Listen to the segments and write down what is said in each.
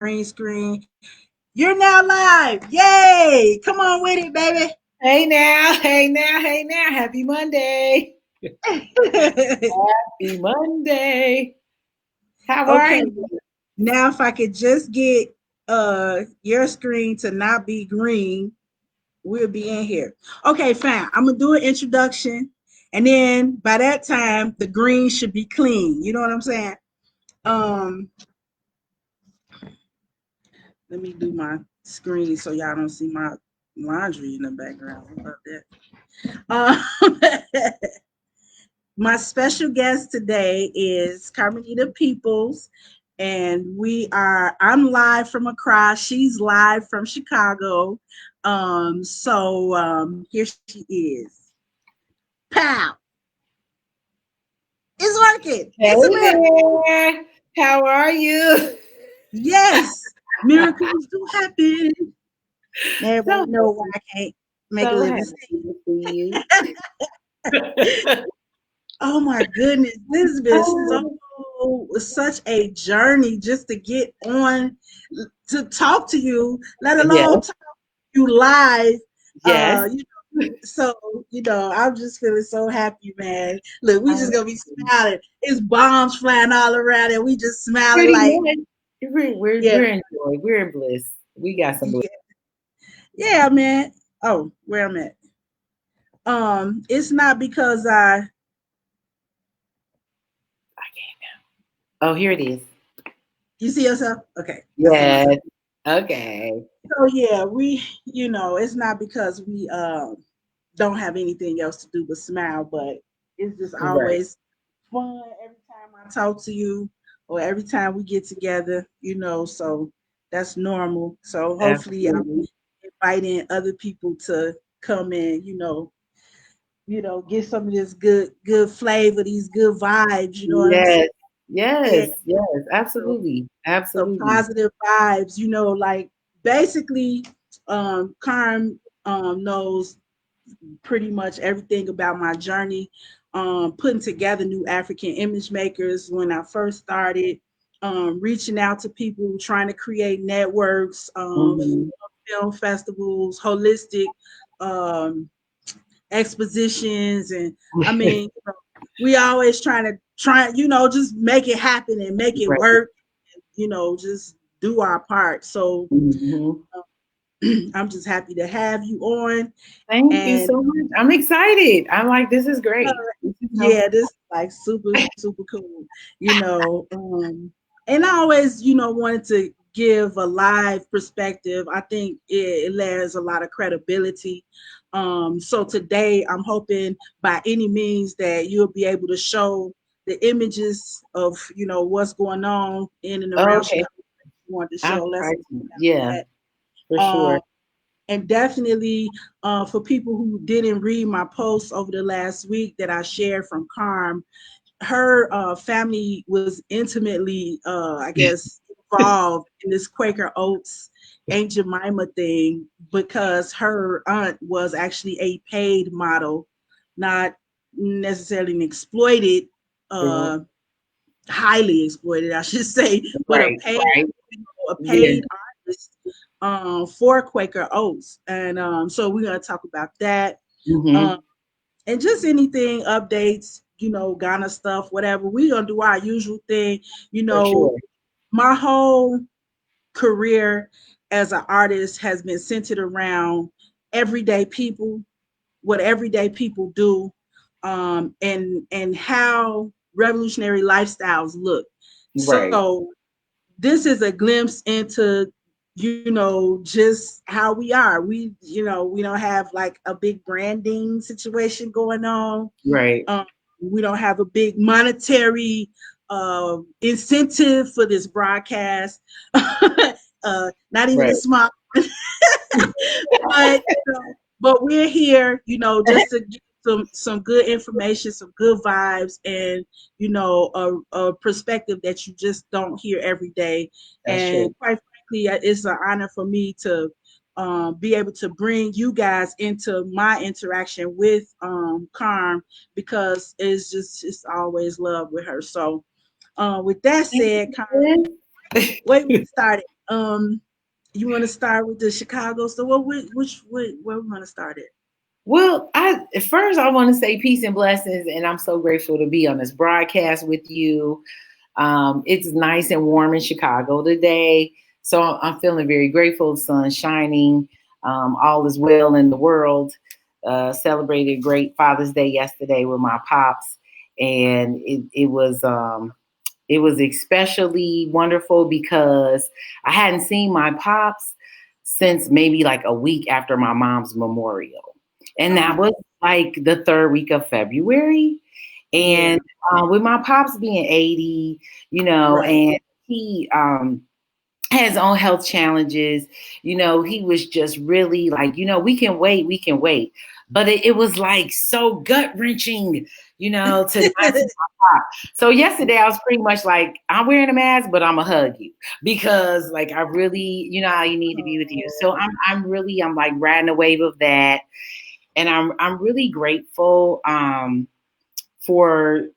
green screen. You're now live. Yay! Come on with it, baby. Hey now, hey now, hey now. Happy Monday. Happy Monday. How are Okay. you? Now if I could just get your screen to not be green, we'll be in here. Okay, fine. I'm gonna do an introduction, and then by that time the green should be clean. You know what I'm saying? Um, Let me do my screen so y'all don't see my laundry in the background. How about that? My special guest today is Carmenita Peoples, and I'm live from Accra. She's live from Chicago. Here she is. Pow! It's working. Hey It's a miracle. there. How are you? Yes, miracles do happen. Everybody So, know why I can't make a so living. happy to see you. Oh my goodness, this has been Oh, such a journey just to get on to talk to you, let yes, alone talk to you live. yes. You know, so I'm just feeling so happy, man. Look, we just gonna be smiling. It's bombs flying all around, and we just smiling Pretty like, much. yeah, We're in joy. We're in bliss. We got some bliss. yeah, yeah, man. Oh, where I'm at. It's not because I can't now. Oh, here it is. you see yourself. Okay, I see myself. Yes. Okay. So yeah, it's not because we don't have anything else to do but smile, but it's just Right. always fun every time I talk to you or every time we get together, so that's normal. So hopefully I'm Absolutely. inviting other people to come in, get some of this good flavor, these good vibes, you know what I'm saying? Yes, Yeah. yes, yes, So absolutely, some absolutely. positive vibes, like basically Carm knows pretty much everything about my journey, putting together new African image makers when I first started, reaching out to people, trying to create networks, Hmm. film festivals, holistic um, expositions, and I mean, we always just make it happen and make it Right. work, just do our part. So Hmm. I'm just happy to have you on. Thank you And so much. I'm excited. I'm like, this is great. This is so yeah, this is like super, super cool, you know. And I always, wanted to give a live perspective. I think it lends a lot of credibility. So today I'm hoping by any means that you'll be able to show the images of, what's going on in and around okay. Chicago. You want to I'll show. Let's try see to. about Yeah, that. for Um, sure. and definitely for people who didn't read my post over the last week that I shared from Carm, her family was intimately, I guess, involved in this Quaker Oats Aunt Jemima thing because her aunt was actually a paid model, not necessarily an exploited, Mhm. uh, highly exploited, I should say, but Right, right. a Yeah. paid artist for Quaker Oats. And so we're going to talk about that. Um, Hmm. and just anything, updates, Ghana stuff, whatever. We're going to do our usual thing. You For know, sure. my whole career as an artist has been centered around everyday people, what everyday people do, and how revolutionary lifestyles look. Right, So this is a glimpse into just how we are. We don't have like a big branding situation going on. right. um, we don't have a big monetary incentive for this broadcast. Not even a Right. small but but we're here, just to get some good information, some good vibes, and a perspective that you just don't hear every day. That's true. And quite frankly, it's an honor for me to be able to bring you guys into my interaction with Carm, because it's always love with her. So with that Thank said, Carm, you. where we started. You want to start with the Chicago? So where we want to start it? Well, I want to say peace and blessings, and I'm so grateful to be on this broadcast with you. It's nice and warm in Chicago today, so I'm feeling very grateful. The sun's shining. All is well in the world. Celebrated great Father's Day yesterday with my pops, and it was especially wonderful because I hadn't seen my pops since maybe like a week after my mom's memorial. And that was like the third week of February. Yeah. And with my pops being 80, Right. and he had his own health challenges, he was just really like, we can wait. But it was like so gut wrenching, to not see my pop. So yesterday I was pretty much like, I'm wearing a mask, but I'm gonna hug you because like I really, how you need to be with you. So I'm like riding a wave of that, and I'm really grateful for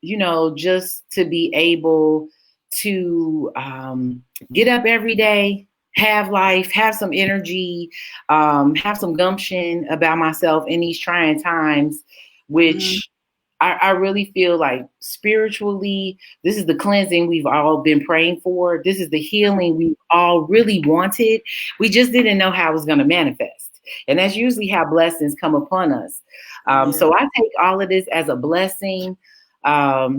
just to be able to get up every day, have life, have some energy, have some gumption about myself in these trying times, which I really feel like spiritually, this is the cleansing we've all been praying for. This is the healing we all really wanted. We just didn't know how it was going to manifest. And that's usually how blessings come upon us. So I take all of this as a blessing. I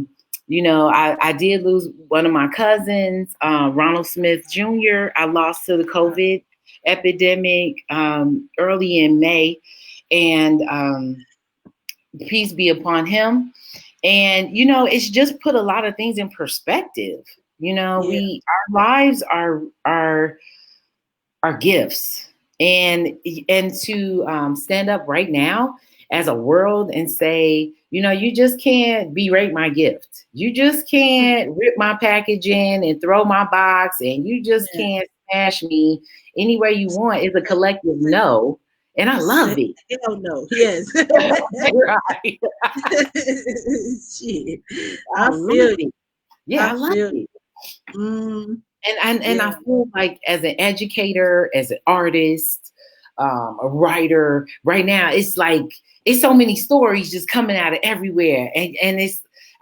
did lose one of my cousins, Ronald Smith Jr. I lost to the COVID epidemic early in May. And peace be upon him. And, it's just put a lot of things in perspective. Our lives are gifts, and to stand up right now as a world and say, you just can't berate my gift. You just can't rip my packaging and throw my box, and you just can't smash me any way you want. It's a collective no, and I love it. Hell no. Yes. Right. Shit. I I love feel you. it. Yeah, I love it. Mm, And I feel like as an educator, as an artist, a writer, right now it's like it's so many stories just coming out of everywhere, and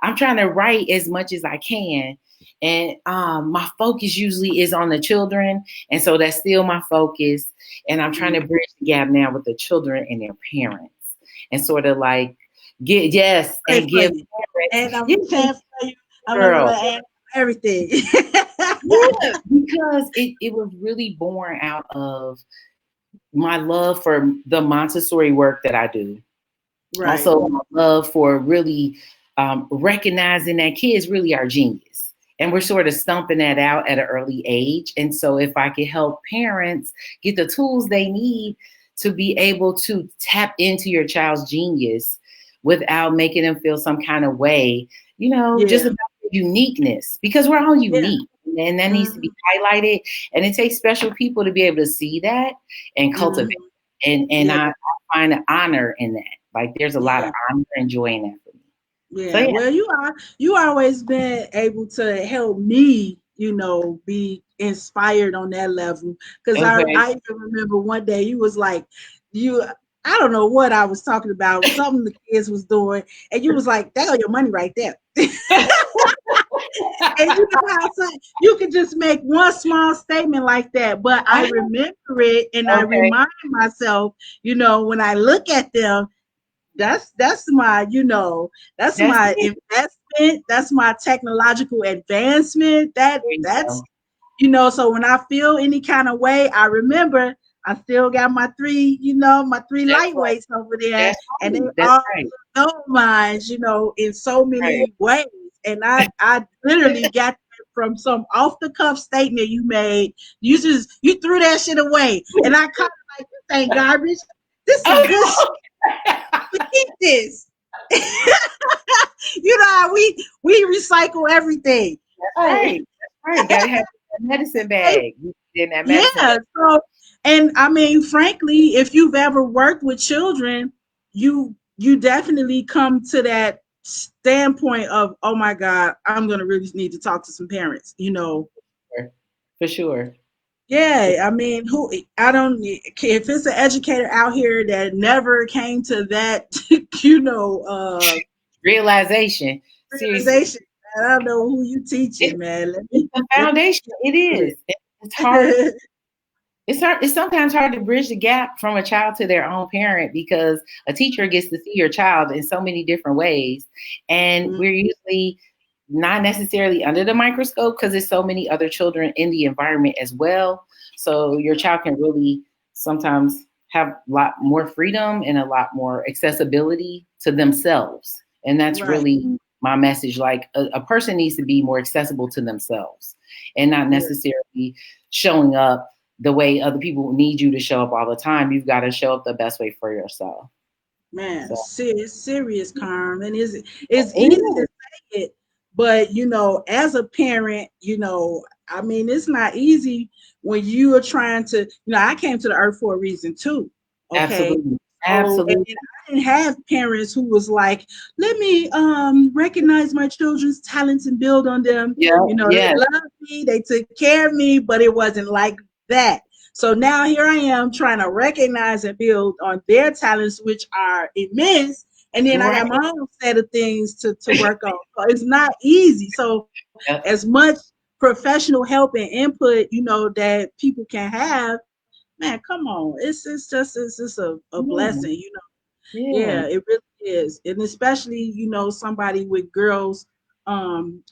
I'm trying to write as much as I can, and my focus usually is on the children, and so that's still my focus, and I'm trying to bridge the gap now with the children and their parents, and sort of like give parents, and I'm yeah, praying for you. I'm gonna girl. add everything. Yeah, because it was really born out of my love for the Montessori work that I do. Right. Also, my love for really recognizing that kids really are genius. And we're sort of stumping that out at an early age. And so if I could help parents get the tools they need to be able to tap into your child's genius without making them feel some kind of way, just about uniqueness, because we're all unique. And that needs to be highlighted. And it takes special people to be able to see that and cultivate. I find an honor in that. Like there's a lot of honor and joy in that for me. Yeah. So, Well, you always been able to help me, be inspired on that level. Because okay. I even remember one day you was like, I don't know what I was talking about, something the kids was doing, and you was like, "That's your money right there." And you know how you can just make one small statement like that, but I remember it and I Okay. remind myself, when I look at them, that's my, that's That's my it. investment, that's my technological advancement. There you That's go. so when I feel any kind of way, I remember I still got my three, my three That's right. lightweights over there, That's and they right. That's all right. know mines, in so Right. many ways. And I literally got that from some off the cuff statement you made. You threw that shit away, and I caught it like, this ain't garbage. This is good shit. Keep this. How we recycle everything. That's Hey. right. That's right. Gotta have that medicine bag. You in that medicine Yeah. bag. So, and I mean, frankly, if you've ever worked with children, you definitely come to that standpoint of, oh my God, I'm gonna really need to talk to some parents. For sure. Yeah, I mean, I don't, if it's an educator out here that never came to that, you know, Realization. Seriously. realization, I don't know who you It, teaching, man. it's the Let me foundation. It do is. It's hard. it. It's sometimes hard to bridge the gap from a child to their own parent because a teacher gets to see your child in so many different ways. And Mm, we're usually not necessarily under the microscope because there's so many other children in the environment as well. So your child can really sometimes have a lot more freedom and a lot more accessibility to themselves. And that's right. really my message. Like a person needs to be more accessible to themselves and not Yeah. necessarily showing up the way other people need you to show up all the time. You've got to show up the best way for yourself. Man, So serious, Carm, and it's easy to yeah, say it, but you know, as a parent, you know, I mean, it's not easy when you are trying to. You know, I came to the earth for a reason too. Okay, absolutely, so absolutely. and I didn't have parents who was like, let me recognize my children's talents and build on them. Yeah, You know, they yeah, loved me, they took care of me, but it wasn't like that. So now here I am trying to recognize and build on their talents, which are immense. And then I right. got my own set of things to work on. So it's not easy. So Yeah. as much professional help and input, you know, that people can have, man, come on. It's just a Yeah, blessing, you know. yeah. Yeah, it really is. And especially, you know, somebody with girls,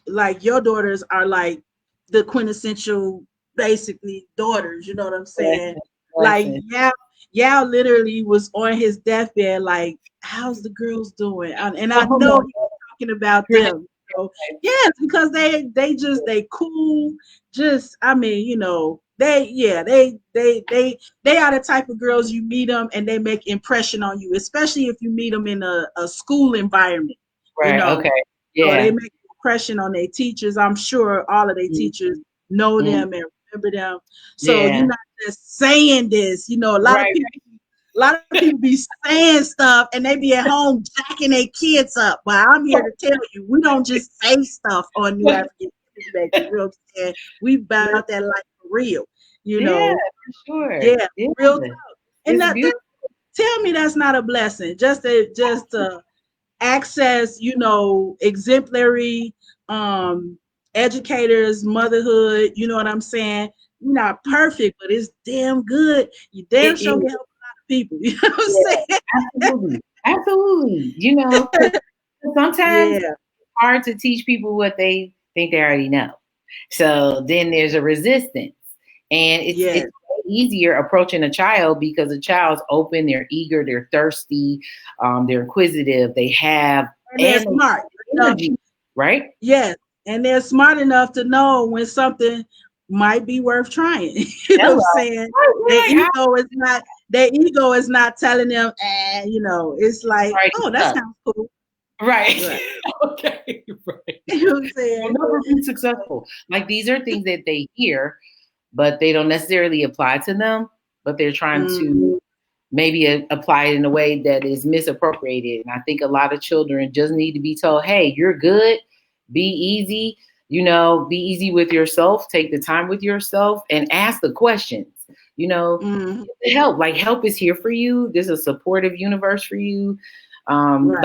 like your daughters are like the quintessential, basically, daughters, you know what I'm saying? Blessing, Like, blessing. yeah, yeah, literally was on his deathbed, like, how's the girls doing? And I Oh know my he's talking about goodness. them. So yes, because they cool, just I mean, you know, they are the type of girls you meet them and they make impression on you, especially if you meet them in a school environment, you Right. know. Okay. So they Yeah. make impression on their teachers. I'm sure all of their teachers Mhm. know Mhm. them and remember them. So you're Yeah. not just saying this, you know. Right. A lot of people be saying stuff and they be at home jacking their kids up. But I'm here to tell you, we don't just say stuff on New Right. African Makers. You know what I'm saying? We about that life for real, you Yeah, know. for sure. Yeah, Yeah. real talk. And It's that beautiful. tell me that's not a blessing. Just to access, you know, exemplary educators, motherhood, you know what I'm saying? You're not perfect, but it's damn good. You damn It sure is. can help a lot of people. You know what I'm Yeah. saying? Absolutely. Absolutely. You know, 'cause sometimes Yeah. hard to teach people what they think they already know. So then there's a resistance. And it's Yes. easier approaching a child because a child's open, they're eager, they're thirsty, they're inquisitive, they have And they're and they smart have enough. energy, right? Yes. And they're smart enough to know when something might be worth trying. You know what I'm Hello. saying? Their Right. ego is not telling them, you know, it's like, Right. oh, that sounds cool. Right. Right. Okay. Right. You know what I'm You'll saying? never be successful. Like these are things that they hear, but they don't necessarily apply to them, but they're trying Mm, to maybe apply it in a way that is misappropriated. And I think a lot of children just need to be told, hey, you're good, be easy, be easy with yourself, take the time with yourself and ask the questions, you know, mm, help. Like help is here for you. There's a supportive universe for you. right.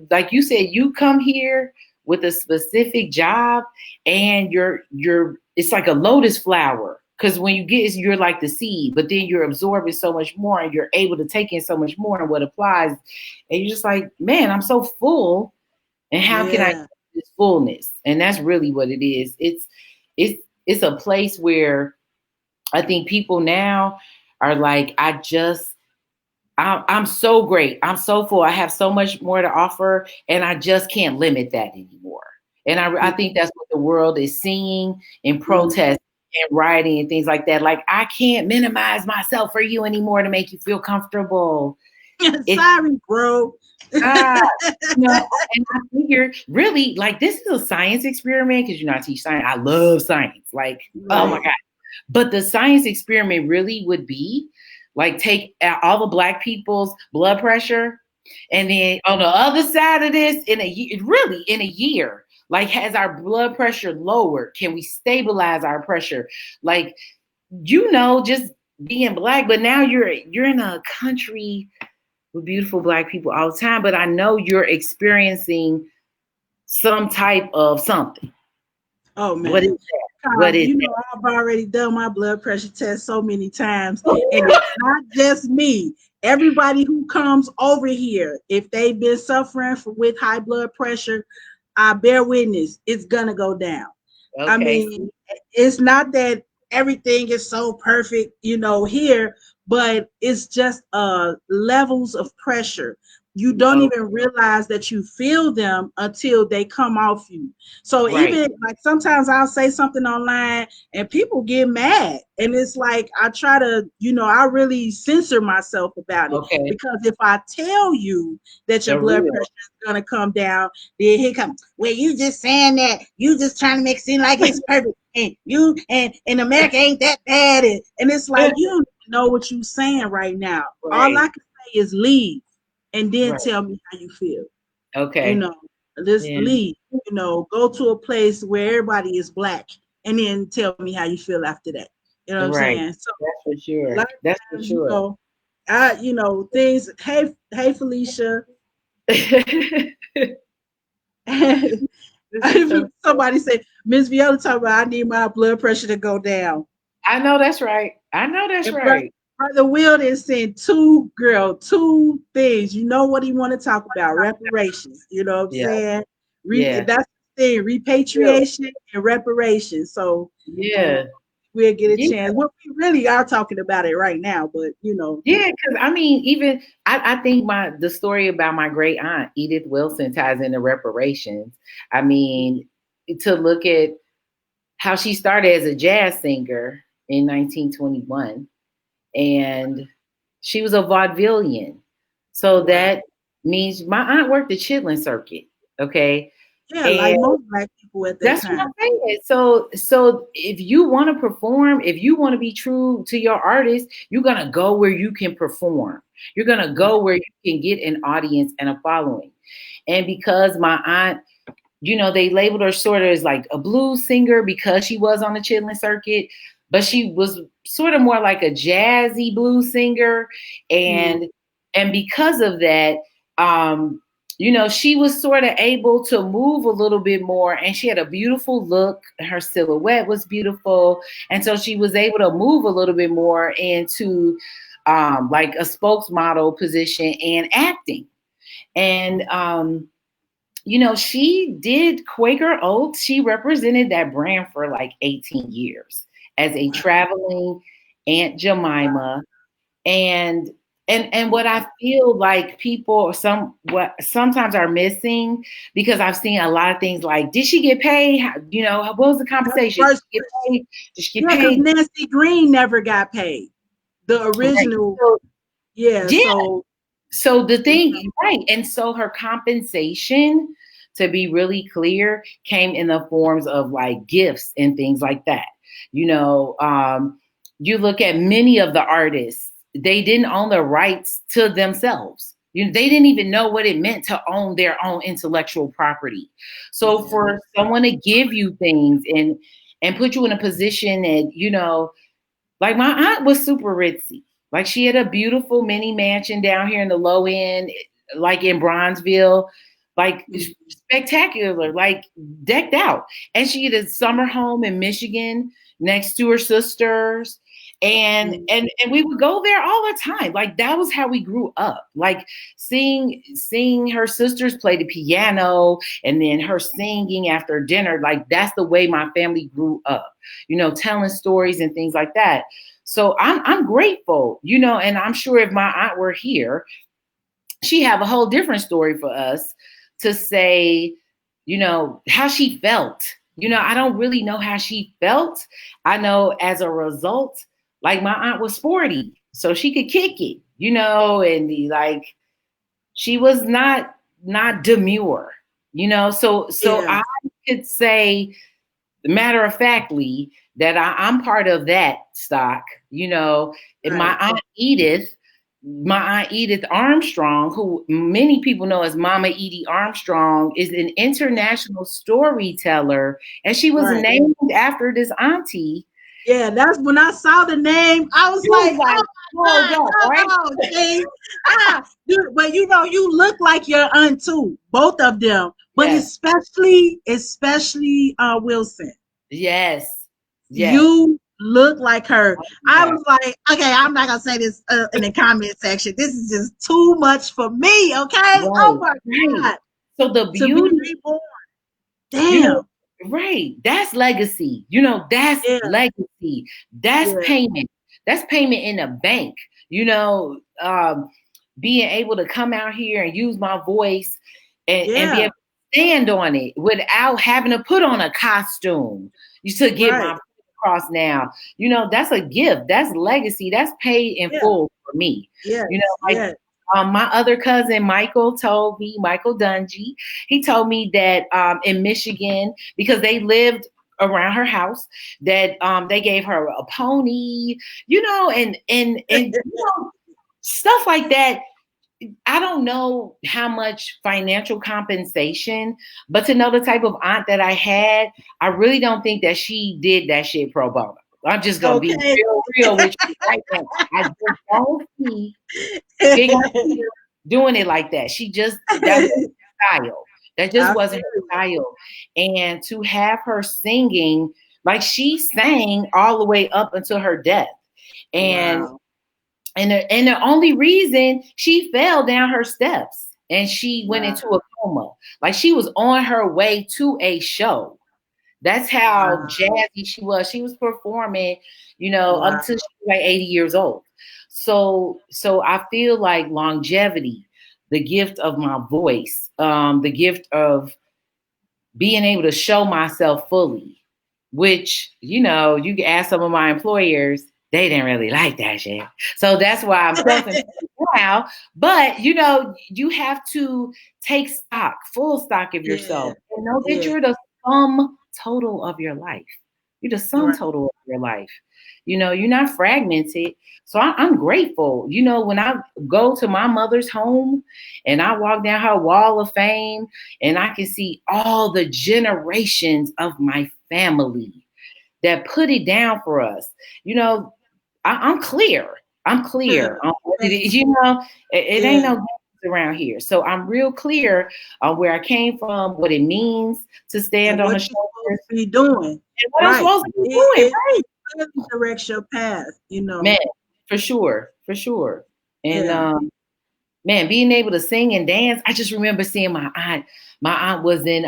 Like you said, you come here with a specific job and you're it's like a lotus flower because when you get you're like the seed, but then you're absorbing so much more and you're able to take in so much more and what applies, and you're just like, man, I'm so full, and how can I Yeah. get this fullness? And that's really what it is. It's a place where I think people now are like, I'm so great. I'm so full. I have so much more to offer, and I just can't limit that anymore. And I think that's what the world is seeing in Mm. protest and rioting and things like that. Like, I can't minimize myself for you anymore to make you feel comfortable. It's Sorry, bro. not, and I figure really like this is a science experiment because I teach science. I love science. Like, oh my Right. God. But the science experiment really would be like take all the Black people's blood pressure, and then on the other side of this, really in a year, like has our blood pressure lowered? Can we stabilize our pressure? Like just being Black, but now you're in a country with beautiful Black people all the time, but I know you're experiencing some type of something. Oh man. What is that? What is that? I've already done my blood pressure test so many times, and it's not just me. Everybody who comes over here, if they've been suffering with high blood pressure, I bear witness, it's gonna go down. Okay. I mean, it's not that everything is so perfect, here, but it's just levels of pressure. You don't even realize that you feel them until they come off you. So even like sometimes I'll say something online and people get mad. And it's like I try to, I really censor myself about it. Because if I tell you that your blood pressure is gonna come down, then here comes, well, you just saying that, you just trying to make it seem like it's perfect. And you and America ain't that bad. And it's like you don't know what you're saying right now. All I can say is leave. And then tell me how you feel. Okay. Just leave. Go to a place where everybody is Black, and then tell me how you feel after that. You know what I'm saying? So that's for sure. That's for sure. Things. Hey, Felicia. Somebody said, Miss Viola talking about I need my blood pressure to go down. I know that's right. Brother Wilden sent two things. You know what he want to talk about? Reparations. You know what I'm saying? That's the thing, repatriation and reparations. So we'll get a chance. Well, we really are talking about it right now, but because I mean, even I think the story about my great aunt Edith Wilson ties into reparations. I mean, to look at how she started as a jazz singer in 1921, and she was a vaudevillian. So that means my aunt worked the Chitlin circuit. Okay. Yeah, and like most Black people at that time. That's what I'm saying. So if you want to perform, if you want to be true to your artist, you're gonna go where you can perform. You're gonna go where you can get an audience and a following. And because my aunt, they labeled her sort of as like a blues singer because she was on the Chitlin circuit, but she was sort of more like a jazzy blues singer. And because of that, she was sort of able to move a little bit more, and she had a beautiful look. Her silhouette was beautiful. And so she was able to move a little bit more into like a spokesmodel position and acting. And, she did Quaker Oats. She represented that brand for like 18 years as a traveling Aunt Jemima. And what I feel like people sometimes are missing, because I've seen a lot of things like, did she get paid? What was the compensation? Did she get paid? Because Nancy Green never got paid. The original. So the thing, and so her compensation, to be really clear, came in the forms of like gifts and things like that. You look at many of the artists, they didn't own the rights to themselves. They didn't even know what it meant to own their own intellectual property. So for someone to give you things and put you in a position that, like my aunt was super ritzy. Like she had a beautiful mini mansion down here in the low end, like in Bronzeville, like spectacular, like decked out. And she had a summer home in Michigan next to her sisters. And we would go there all the time. Like that was how we grew up. Like seeing her sisters play the piano and then her singing after dinner. Like that's the way my family grew up, telling stories and things like that. So I'm grateful, and I'm sure if my aunt were here, she'd have a whole different story for us to say, how she felt. I don't really know how she felt. I know as a result, like my aunt was 40, so she could kick it, and be like, she was not demure, so I could say, matter of factly, that I'm part of that stock, and my aunt Edith Armstrong, who many people know as Mama Edie Armstrong, is an international storyteller, and she was named after this auntie. Yeah, that's when I saw the name. I was You like, was like, "Oh my hold God, up, right? come on, Jay. Dude, but you know, you look like your aunt too, both of them, but Yes, especially Wilson. yes, yes. You look like her. I Yeah. was like, okay, I'm not gonna say this in the comment section. This is just too much for me. Okay. Oh Right, my right. God, So the to be beauty, reborn. you know, Damn. right, that's legacy. That's Yeah. legacy. That's Yeah. payment. That's payment in a bank. You know, being able to come out here and use my voice and be Yeah. able to stand on it without having to put on a costume. You should get my Right. point across now. That's a gift. That's legacy. That's paid in Yeah. full for me. Yes. Like Yes. my other cousin Michael told me, Michael Dungy, he told me that in Michigan, because they lived around her house, that they gave her a pony, and stuff like that. I don't know how much financial compensation, but to know the type of aunt that I had, I really don't think that she did that shit pro bono. I'm just gonna be Okay. real with you right now. I just don't see big aunt doing it like that. That was style. That just I wasn't feel her style. And to have her singing, like she sang all the way up until her death. And wow. the only reason she fell down her steps and she went Wow. into a coma. Like she was on her way to a show. That's how Wow. jazzy she was. She was performing, up Wow. to she was like 80 years old. So I feel like longevity, the gift of my voice, the gift of being able to show myself fully, which, you can ask some of my employers, they didn't really like that shit. So that's why I'm self-employed now. But, you have to take stock, full stock of Yeah. yourself and know that Yeah. you're the sum total of your life. You're the sum Right. total of your life. You're not fragmented. So I'm grateful. When I go to my mother's home and I walk down her wall of fame and I can see all the generations of my family that put it down for us. I'm clear. I'm clear on what it is. It ain't Yeah. no games around here. So I'm real clear on where I came from, what it means to And stand on what the you're supposed shoulders, to be doing. and what I'm Right. supposed to be doing. It really directs your path. Man, for sure, for sure. And Yeah. man, being able to sing and dance. I just remember seeing my aunt. My aunt was in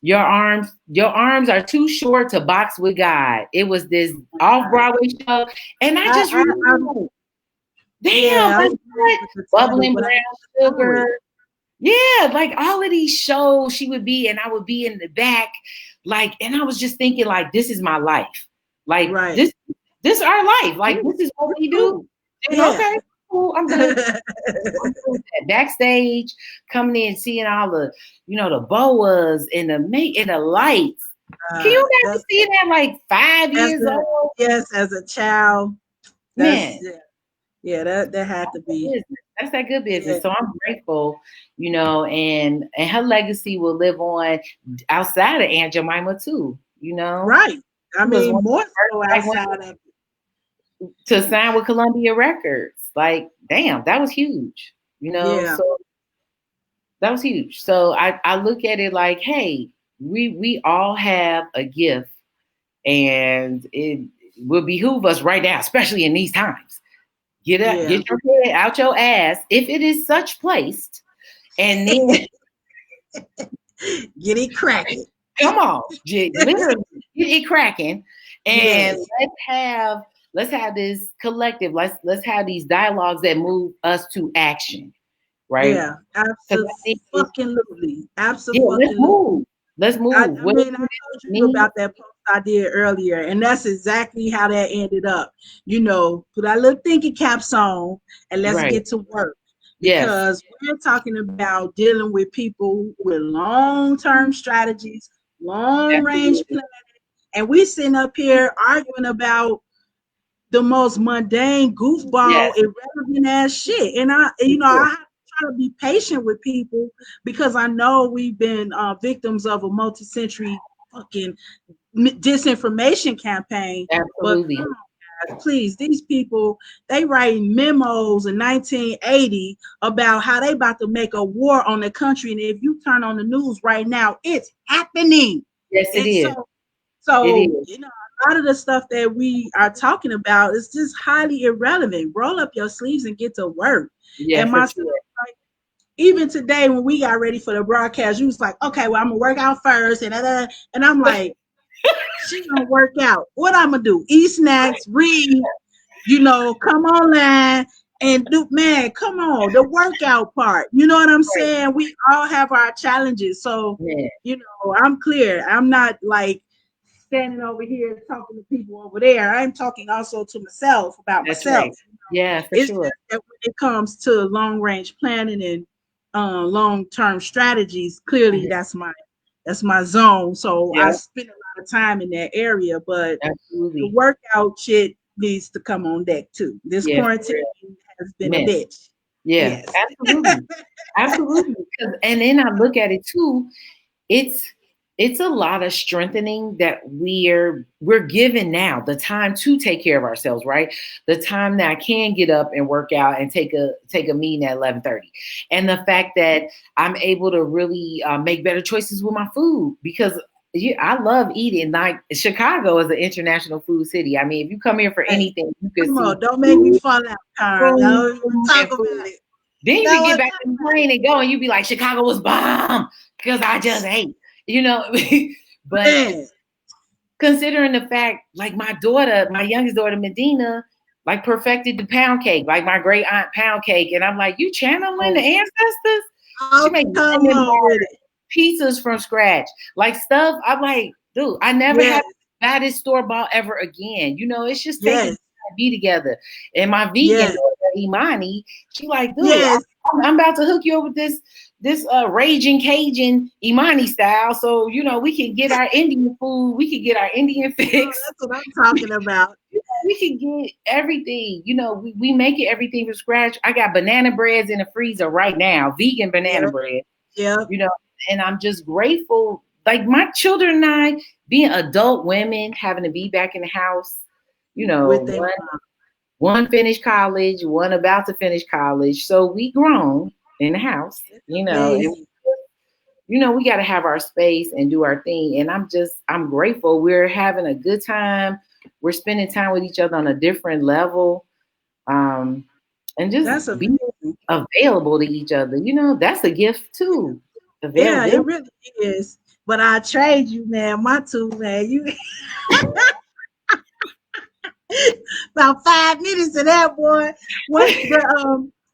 Your Arms Are Too Short to Box with God. It was this off-Broadway show. And I just I remember, like, damn, yeah, I like was what? able to title, Bubbling but I Brown didn't know it. Sugar. Yeah, like all of these shows she would be, and I would be in the back, like, and I was just thinking, like, this is my life. Like Right. this our life. Like Cool. this is what It's we do. cool. And Yeah. okay, cool. I'm good. I'm good with that. Backstage, coming in, seeing all the, the boas and the lights. Can you imagine That's seeing that like 5 years a old? yes, as a child. That's Man, yeah, that had to be. business. That's that good Yeah. business. So I'm grateful, and her legacy will live on outside of Aunt Jemima too. Right. I She was one mean, of more the first so black women outside of to sign with Columbia Records. Like, damn, that was huge. yeah. So that was huge. So I look at it like, hey, we all have a gift, and it will behoove us right now, especially in these times. Yeah. Get your head out your ass if it is such placed, and then Get it cracking. come on, literally get it cracking, and Yes. let's have this collective. Let's have these dialogues that move us to action, right? Yeah. Because Absolutely. yeah, let's Absolutely. move. Let's move. I What mean, I it told you means, about that post I did earlier, and that's exactly how that ended up. Put our little thinking caps on and let's right? get to work Yes, because we're talking about dealing with people with long-term strategies, long-range absolutely. plans, and we sitting up here arguing about the most mundane, goofball, Yes, irrelevant ass shit. And sure. I have to try to be patient with people because I know we've been victims of a multi-century fucking disinformation campaign. Absolutely. But please, these people, they write memos in 1980 about how they about to make a war on the country. And if you turn on the news right now, it's happening. Yes, it And is. It so, is. a lot of the stuff that we are talking about is just highly irrelevant. Roll up your sleeves and get to work. Yeah, And for my sure. even today when we got ready for the broadcast, you was like, okay, well, I'm gonna work out first, and I'm like, she gonna work out. What I'm gonna do? Eat snacks, read, come online and do, man, come on, the workout part. You know what I'm Right. saying? We all have our challenges. So, Yeah. I'm clear. I'm not like standing over here talking to people over there. I'm talking also to myself about That's right. myself. Yeah, for It's sure. just that when it comes to long range planning and long term strategies, clearly Mhm. that's my zone. So I Yeah, spend a lot of time in that area, but the absolutely. workout shit needs to come on deck too. This Yeah, for quarantine real. has been a Man. bitch. Yeah, Yes. absolutely. Absolutely. And then I look at it too, it's it's a lot of strengthening that we're given now, the time to take care of ourselves, right? The time that I can get up and work out and take a meeting at 11:30, and the fact that I'm able to really make better choices with my food because I love eating. Like Chicago is an international food city. I mean, if you come here for Hey, anything, you can come see on, don't make me food, fall out, Carl. food, Don't even food, talk and about food. it. Then you can Don't get want to back talk in the about plane and go, and you be like, Chicago was bomb because I just ate, you know. But it. considering the fact, like my youngest daughter, Medina, like perfected the pound cake, like my great aunt pound cake. And I'm like, you channeling the Oh, ancestors? She oh, made come lemon on with it. pizzas from scratch, like stuff. I'm like, dude, I never Yes, had that is store bought ever again. You know, it's just taking yes, to be together. And my vegan yes, daughter, Imani, she like, dude, yes. I'm about to hook you up with this raging Cajun Imani style, so we can get our Indian food, we can get our Indian Oh, fix. that's what I'm talking about. We can get everything. We make it everything from scratch. I got banana breads in the freezer right now, vegan banana Yep, bread yep. you know, and I'm just grateful. Like my children and I, being adult women, having to be back in the house, With them. one finished college, one about to finish college. So we grown in the house, and Amazing. we got to have our space and do our thing. And I'm grateful. We're having a good time. We're spending time with each other on a different level. And just That's be amazing. available to each other. That's a gift too. Yeah, it Availability. really is. But I trade you, man. My two, man. You about 5 minutes of that, boy. What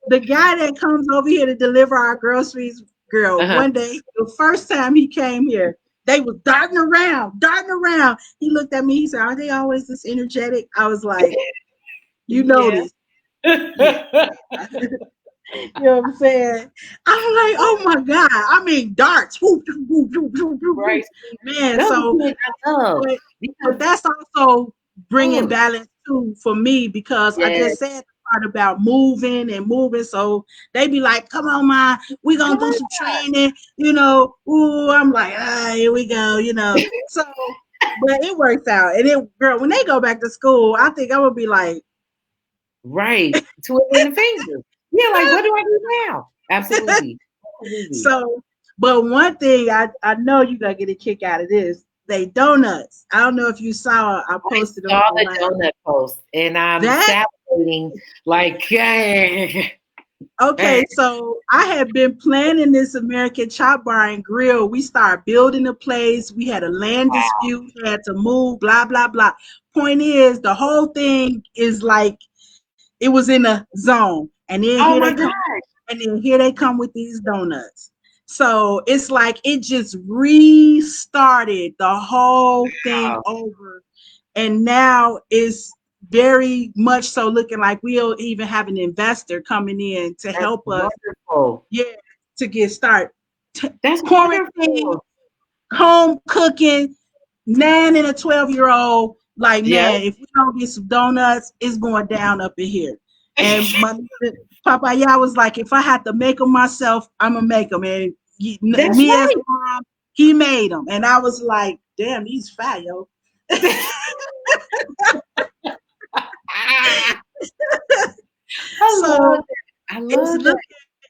the guy that comes over here to deliver our groceries, girl. Uh-huh. One day, the first time he came here, they was darting around, darting around. He looked at me. He said, "Are they always this energetic?" I was like, "You know Yeah. this, yeah." You know what I'm saying? I'm like, "Oh my god!" I mean, darts, whoop, whoop, whoop, whoop, whoop, Right. whoop. Man. Those are So, the kids I love but because that's also bringing oh balance too for me because I yes, just said the part about moving and moving. So they be like, "Come on, ma, we gonna come do some training." Ooh, I'm like, here we go. So, but it works out, and girl, when they go back to school, I think I would be like, right. Twiddling the fingers. Yeah, like what do I do now? Absolutely. Absolutely. so. But one thing I know you gonna get a kick out of this. They donuts. I don't know if you saw. I I posted them saw the online. donut post and I'm That salivating like Okay, so I had been planning this American Chop Bar and Grill. We started building the place. We had a land wow. dispute, had to move, blah, blah, blah. Point is, the whole thing is like it was in a zone. Oh my God. And then here they come with these donuts. So it's like it just restarted the whole thing Wow. over. And now it's very much so looking like we'll even have an investor coming in to That's help us, wonderful. yeah, to get started. That's Quarantine, wonderful. home cooking, 9 and a 12-year-old. Like, Yeah. man, if we don't get some donuts, it's going down up in here. And my Papa Yah was like, if I have to make them myself, I'm gonna make them. And That's me as right. a mom, He made them, and I was like, damn, he's fat, yo. I So love that. I it's love that. looking,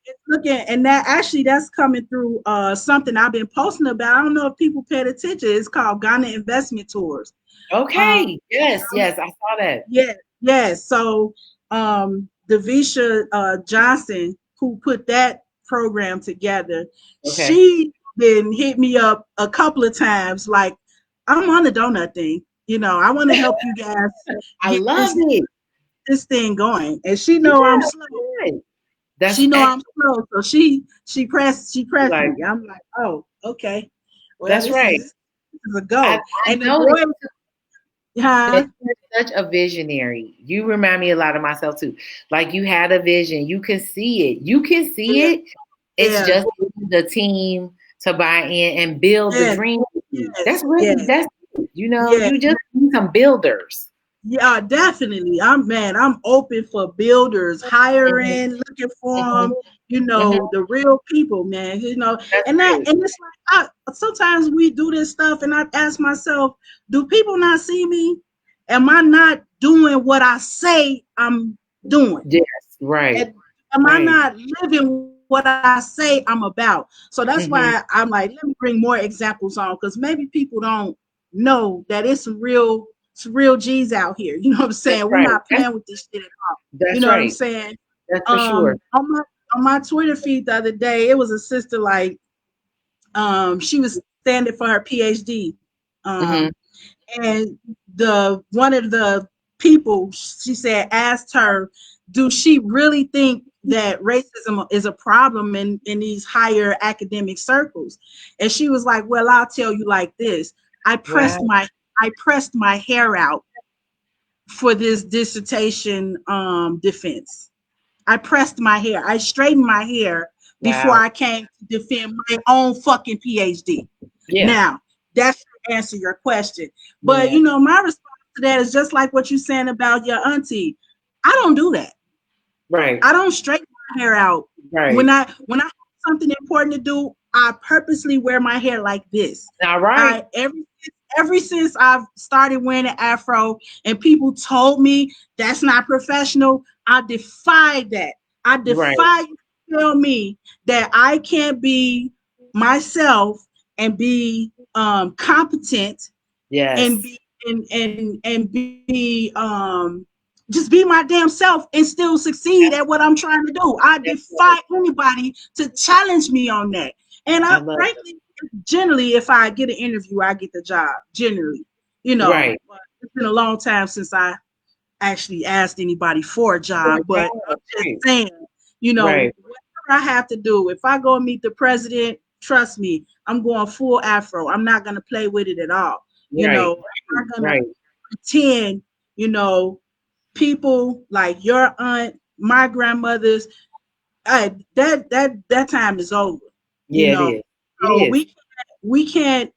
it's looking, and that's coming through something I've been posting about. I don't know if people paid attention. It's called Ghana Investment Tours. Um, Okay. Yes, yes, I saw that. yeah, yeah. So Davisha Johnson, who put that program together, Okay. she then hit me up a couple of times, like, I'm on the donut thing. I want to help you guys I get love this it. this thing going. And she know I'm Yeah, slow. good. That's She know I'm excellent. slow. So she pressed Like, me. I'm like, oh, okay. Well, that's this right. is a I, go. I And the noticed boys, huh? that you're such a visionary. You remind me a lot of myself too. Like you had a vision. You can see it. You can see Yeah, it. It's yeah, just the team to buy in and build the yes, dream with you. yes, That's really yes, that's it. yes. You just need some builders. Yeah, definitely. I'm open for builders, Mhm, hiring, looking for mhm, them. mhm. The real people, man. That's right. And it's like sometimes we do this stuff, and I ask myself, do people not see me? Am I not doing what I say I'm doing? Yes, right, And am I right. not living what I say I'm about? So that's Hmm. why I'm like, let me bring more examples on, because maybe people don't know that it's real G's out here. You know what I'm That's saying? We're right. not playing with this shit at all. You That's know what I'm right. saying? That's for sure. On my Twitter feed the other day, it was a sister, like, she was standing for her PhD. Hmm. Um and the one of the people, she said, asked her, do she really think that racism is a problem in these higher academic circles? And she was like, well, I'll tell you like this. i pressed Wow. my I pressed my hair out for this dissertation defense. I pressed my hair. I straightened my hair before Wow. I came to defend my own fucking PhD. Yeah. Now, that should answer your question. But Yeah. my response to that is just like what you're saying about your auntie. I don't do that. Right. I don't straighten my hair out. When Right. I have something important to do, I purposely wear my hair like this. All right. I ever since I've started wearing an afro and people told me that's not professional, I defy that. I Right. defy you to tell me that I can't be myself and be competent and Yes. be and be just be my damn self and still succeed That's, at what I'm trying to do. I that's defy right. anybody to challenge me on that. And I I love it. frankly, generally, if I get an interview, I get the job. Generally, Right. but it's been a long time since I actually asked anybody for a For a job. But I'm job. just Right. saying, Right. whatever I have to do, if I go meet the president, trust me, I'm going full afro. I'm not gonna play with it at all. Right. I'm not gonna Right. pretend, you know, people like your aunt, my grandmother's, that time is over. You Yeah, it know, is. It so is. we can't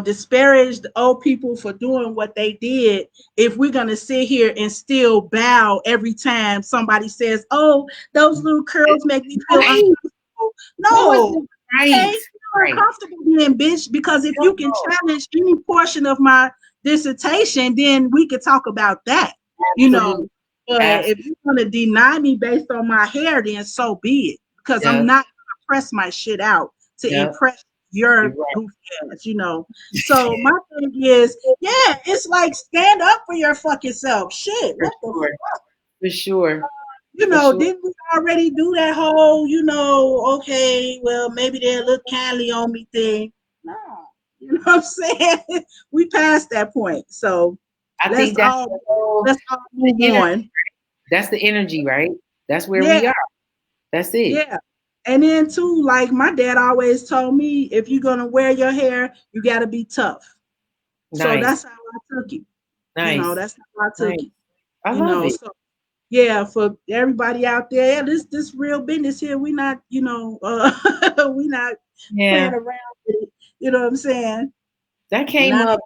disparage the old people for doing what they did if we're going to sit here and still bow every time somebody says, oh, those little curls make me feel Right. uncomfortable. No, it's No, right. okay, feel Right. uncomfortable then, bitch, because if you can No, challenge any portion of my dissertation, then we could talk about that, you know. absolutely. But if Absolutely. you're going to deny me based on my hair, then so be it, because I'm Yep. not going to press my shit out to Yep. impress You're your right. goofy ass. So my thing is, yeah, it's like stand up for your fucking self. Shit, For what the sure. For sure. For sure. didn't we already do that whole, okay, well, maybe they'll look kindly on me thing? No. You know what I'm saying? We passed that point. So I let's think that's all the whole let's all the move energy. on. That's the energy, right? That's where we Yeah, are. That's it. yeah. And then too, like my dad always told me, if you're gonna wear your hair, you gotta be tough. So Nice. that's how I took it. Nice. That's how I took Nice. it. I love it. So yeah, for everybody out there, yeah, this real business here. We not, we not playing Yeah. around with it. You know what I'm saying? That came Not up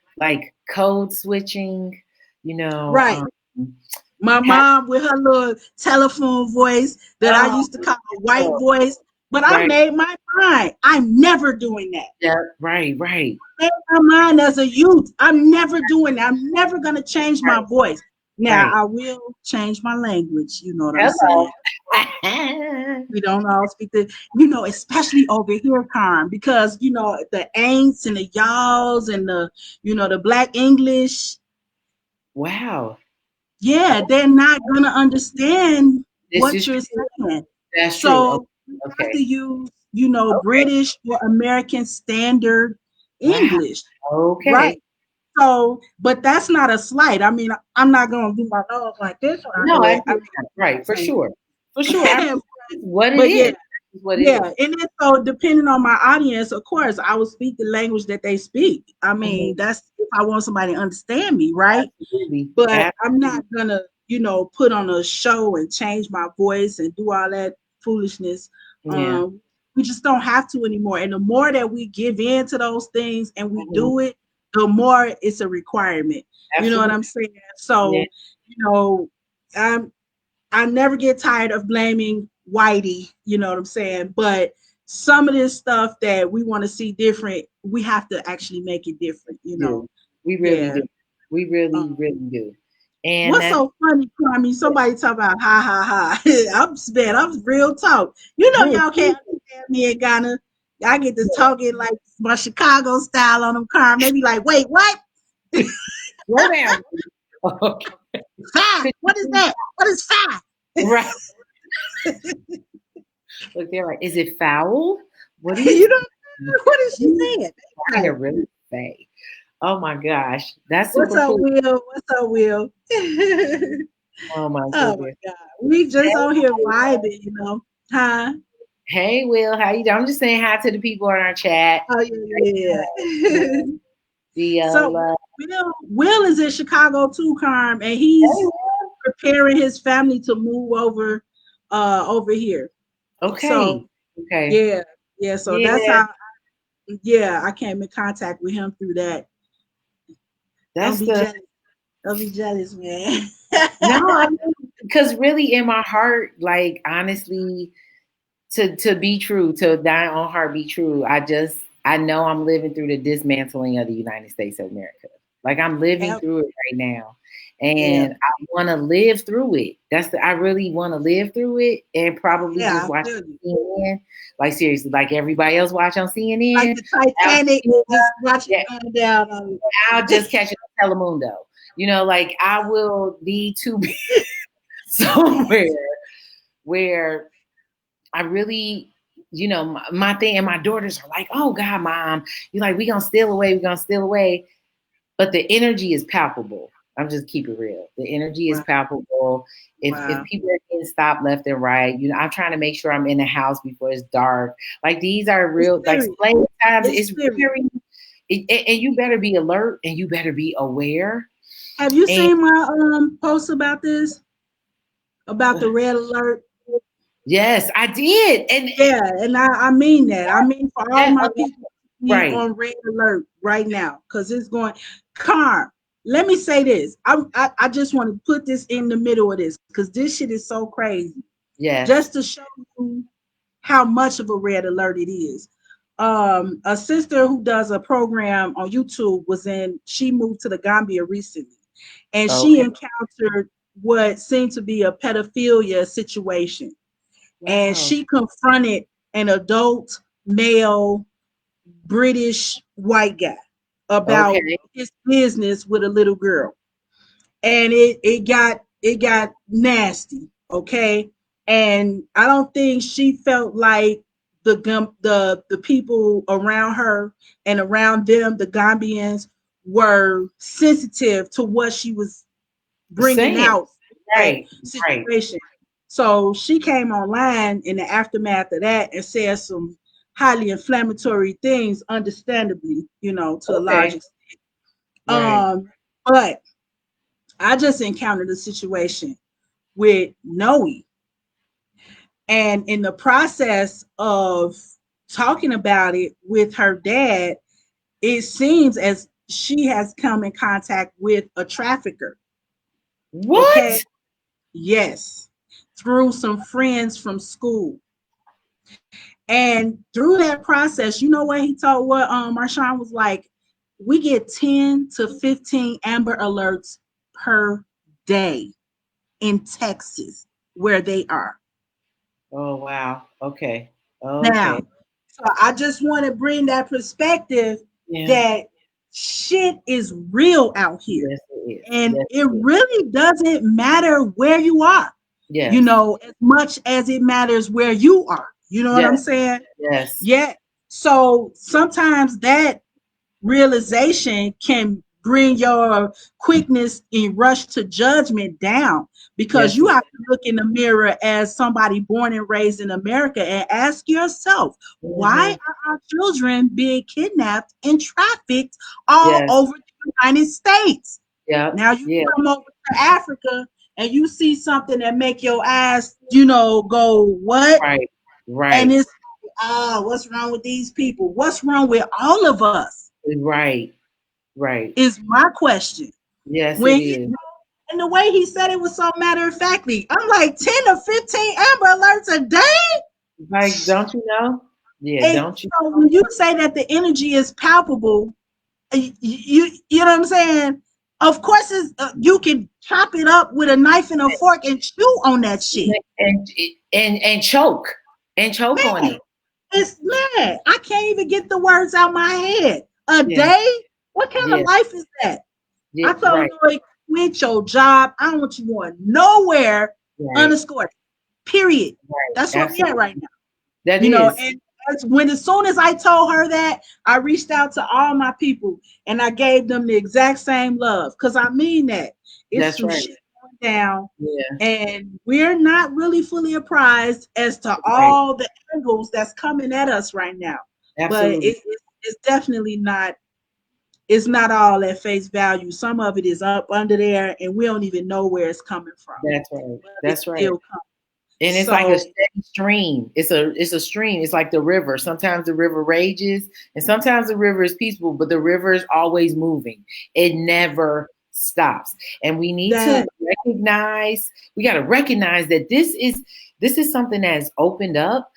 like code switching, you know, right. My ha- mom with her little telephone voice that I oh, used to call a white voice. But I Right. made my mind. I'm never doing that. Yeah. Right. Right. I made my mind as a youth. I'm never doing that. I'm never gonna change my voice. Now Right. I will change my language. You know what I'm saying? Hello. We don't all speak the, especially over here, Carm, because the ain'ts and the y'alls and the black English. Wow. Yeah, they're not gonna understand This what is you're true. saying. That's true. So you have to Okay. use, Okay. British or American Standard Wow. English, right? Okay. So, but that's not a slight. I mean, I'm not gonna do my nose like this when I No, do I it. I understand. Right. For mean, sure. For sure. I mean, it's what it but yeah, is. It's what it yeah, is. and then so depending on my audience, of course, I will speak the language that they speak. I mean, Mhm. that's if I want somebody to understand me, right? Absolutely. But I'm not Absolutely. gonna, put on a show and change my voice and do all that foolishness. Yeah. Um, we just don't have to anymore. And the more that we give in to those things and we Mhm. do it, the more it's a requirement. You know what Absolutely. I'm saying? Yeah. So, you know, I'm I never get tired of blaming Whitey, you know what I'm saying? But some of this stuff that we want to see different, we have to actually make it different. Do. We really Yeah. do. We really, Um, really do. And what's that's so funny, Kwame? Somebody talk about ha ha ha. I'm real talk. no, Y'all can't understand me in Ghana. I get this talking like my Chicago style on them car. Maybe like, wait, what? slow down. Okay. Five. Could What is you that? What is five? right. Look, they're like, is it foul? What are you you know, what is what are she you saying? trying to Like, really say? Oh my gosh. That's what's super up, cool. Will? What's up, Will? Oh my Oh my goodness. God. We just on here vibing. Huh? Hey Will, how you doing? I'm just saying hi to the people in our chat. Oh yeah, yeah. The So Will is in Chicago too, Carm, and he's preparing his family to move over here. So okay. Okay. yeah, yeah. So that's Yeah, how I came in contact with him through that. Don't that's be the jealous. Don't be jealous, man. no, I mean, because really in my heart, like honestly, to be true, to die on heart be true, I know I'm living through the dismantling of the United States of America. Like I'm living Yep. through it right now. Yeah, And I want to live through it. I really want to live through it and probably just yeah, I watch feel you. CNN. Like seriously, like everybody else watch on Like CNN. the Titanic, just watch it Yeah, going down on I'll it. just catch it on Telemundo. Like I will need to be somewhere where I really, my thing, and my daughters are like, oh God, mom, you're like, we're gonna steal away. But the energy is palpable. I'm just keep it real. The energy is Wow, palpable. If wow. people are getting stopped left and right, I'm trying to make sure I'm in the house before it's dark. Like these are It's real, like serious. slave times. It's It's serious. very, and you better be alert and you better be aware. Have you And seen my post about this? About the red alert? yes, I did. And Yeah, and I mean that. I mean for all yeah, my people to be right. on red alert right now because it's going. Car. Let me say this. I just want to put this in the middle of this because this shit is so crazy. Yes. Just to show you how much of a red alert it is. A sister who does a program on YouTube she moved to the Gambia recently, and she Okay. encountered what seemed to be a pedophilia situation. And Wow. she confronted an adult male British white guy about Okay. his business with a little girl. And it got nasty, okay? And I don't think she felt like the people around her and around them, the Gambians, were sensitive to what she was bringing Saying. out in that Right. Right. situation. So she came online in the aftermath of that and said some highly inflammatory things, understandably, to a large Okay. extent. Right. But I just encountered a situation with Noe, and in the process of talking about it with her dad, it seems as she has come in contact with a trafficker. Okay. What? Yes, through some friends from school. And through that process, you know what he told, what Marshawn was like, we get 10 to 15 Amber Alerts per day in Texas where they are. Oh, wow. Okay. Now, Okay. so I just want to bring that perspective Yeah. that shit is real out here. Yes, it is. And Yes, it really doesn't matter where you are, yes. you know, as much as it matters where you are. You know what I'm Yes. saying? Yes. Yeah. So sometimes that realization can bring your quickness and rush to judgment down, because Yes. you have to look in the mirror as somebody born and raised in America and ask yourself, why Mm-hmm. are our children being kidnapped and trafficked all Yes. over the United States? Yep. Now you Yeah. come over to Africa and you see something that make your ass, you know, go, what? Right. And Right. it's, what's wrong with these people? What's wrong with all of us? Right. Right. Is my question. Yes, it When he, is. and the way he said it was so matter of factly, I'm like 10 to 15 Amber Alerts a day. Like, don't you know? Yeah, And don't you? so when you say that the energy is palpable, you know what I'm saying? Of course, you can chop it up with a knife and a fork and chew on that shit. And and choke on Man, it. it's mad. I can't even get the words out my head. A Yeah. day? What kind of Yeah. life is that? Yeah. I told Right. Lloyd, quit your job. I don't want you going nowhere Right. unescorted. Period. Right. That's where we at Absolutely. right now. That You know, is. and as soon as I told her that, I reached out to all my people and I gave them the exact same love. Cause I mean that. It's That's some right. shit going down. Yeah. And we're not really fully apprised as to Right. all the angles that's coming at us right now. But Absolutely. it's definitely not, it's not all at face value. Some of it is up under there, and we don't even know where it's coming from. That's right. But it's That's right. still coming. And it's like a So steady stream. It's a stream. It's like the river. Sometimes the river rages, and sometimes the river is peaceful, but the river is always moving. It never stops. And we need to that recognize. We got to recognize that this is something that has opened up.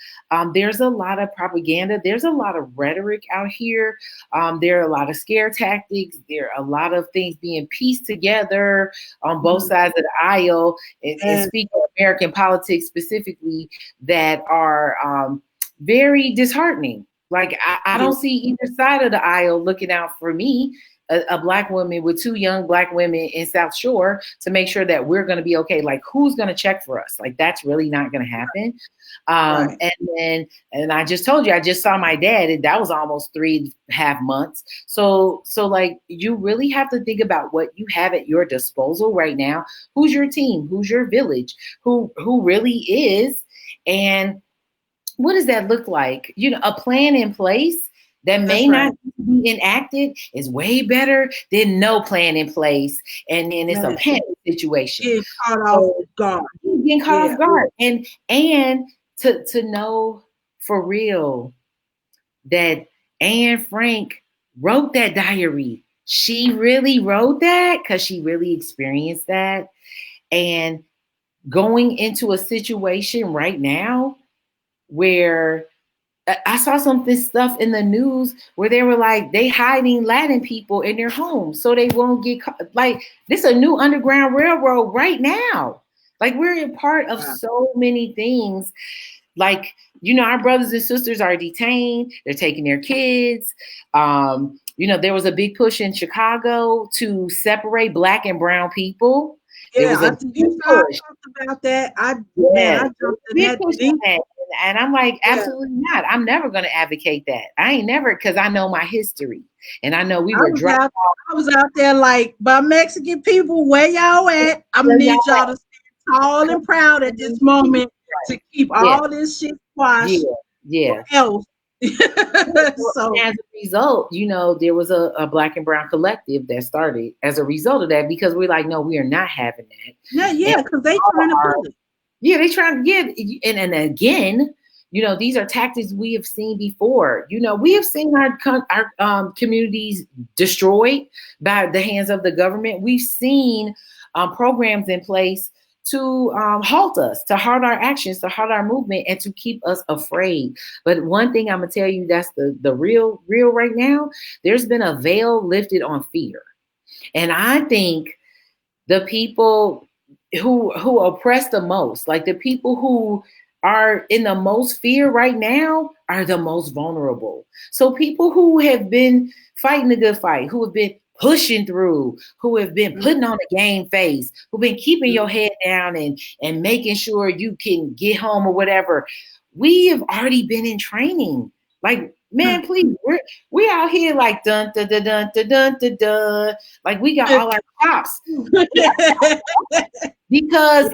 There's a lot of propaganda. There's a lot of rhetoric out here. There are a lot of scare tactics. There are a lot of things being pieced together on both sides of the aisle. And speaking of American politics specifically, that are very disheartening. Like I don't see either side of the aisle looking out for me, a black woman with two young black women in South Shore, to make sure that we're going to be okay. Like, who's going to check for us? Like, that's really not going to happen. right. And I just told you, I just saw my dad, and that was almost 3.5 months. So like, you really have to think about what you have at your disposal right now. Who's your team? Who's your village? Who really is? And what does that look like? You know, a plan in place that may not be enacted is way better than no plan in place. And then it's a panic situation. Getting caught off guard. Getting caught off guard. And to know for real that Anne Frank wrote that diary. She really wrote that because she really experienced that. And going into a situation right now where I saw this stuff in the news where they were like, they hiding Latin people in their homes so they won't get caught. Like, this is a new underground railroad right now. Like, we're a part of so many things. Like, you know, our brothers and sisters are detained. They're taking their kids. You know, there was a big push in Chicago to separate Black and brown people. There was a big push. Talked about that. I jumped in big that push on that. And I'm like, absolutely not. I'm never going to advocate that. I ain't never, because I know my history. And I know we were dropped off. I was out there like, by Mexican people, where y'all at? I'm going to need y'all to stand tall and proud at this moment to keep all this shit squashed. Yeah. Else. So as a result, you know, there was a Black and Brown collective that started as a result of that, because we're like, no, we are not having that. Yeah, because they trying to pull it. Yeah, they trying to and again, you know, these are tactics we have seen before. You know, we have seen our communities destroyed by the hands of the government. We've seen programs in place to halt us, to halt our actions, to halt our movement, and to keep us afraid. But one thing I'm gonna tell you, that's the real right now. There's been a veil lifted on fear, and I think the people who oppress the most, like the people who are in the most fear right now, are the most vulnerable. So people who have been fighting the good fight, who have been pushing through, who have been putting on a game face, who've been keeping your head down and making sure you can get home or whatever. We have already been in training. Like, man, please, we're out here like dun dun dun dun dun dun dun dun. Like we got all our chops. Because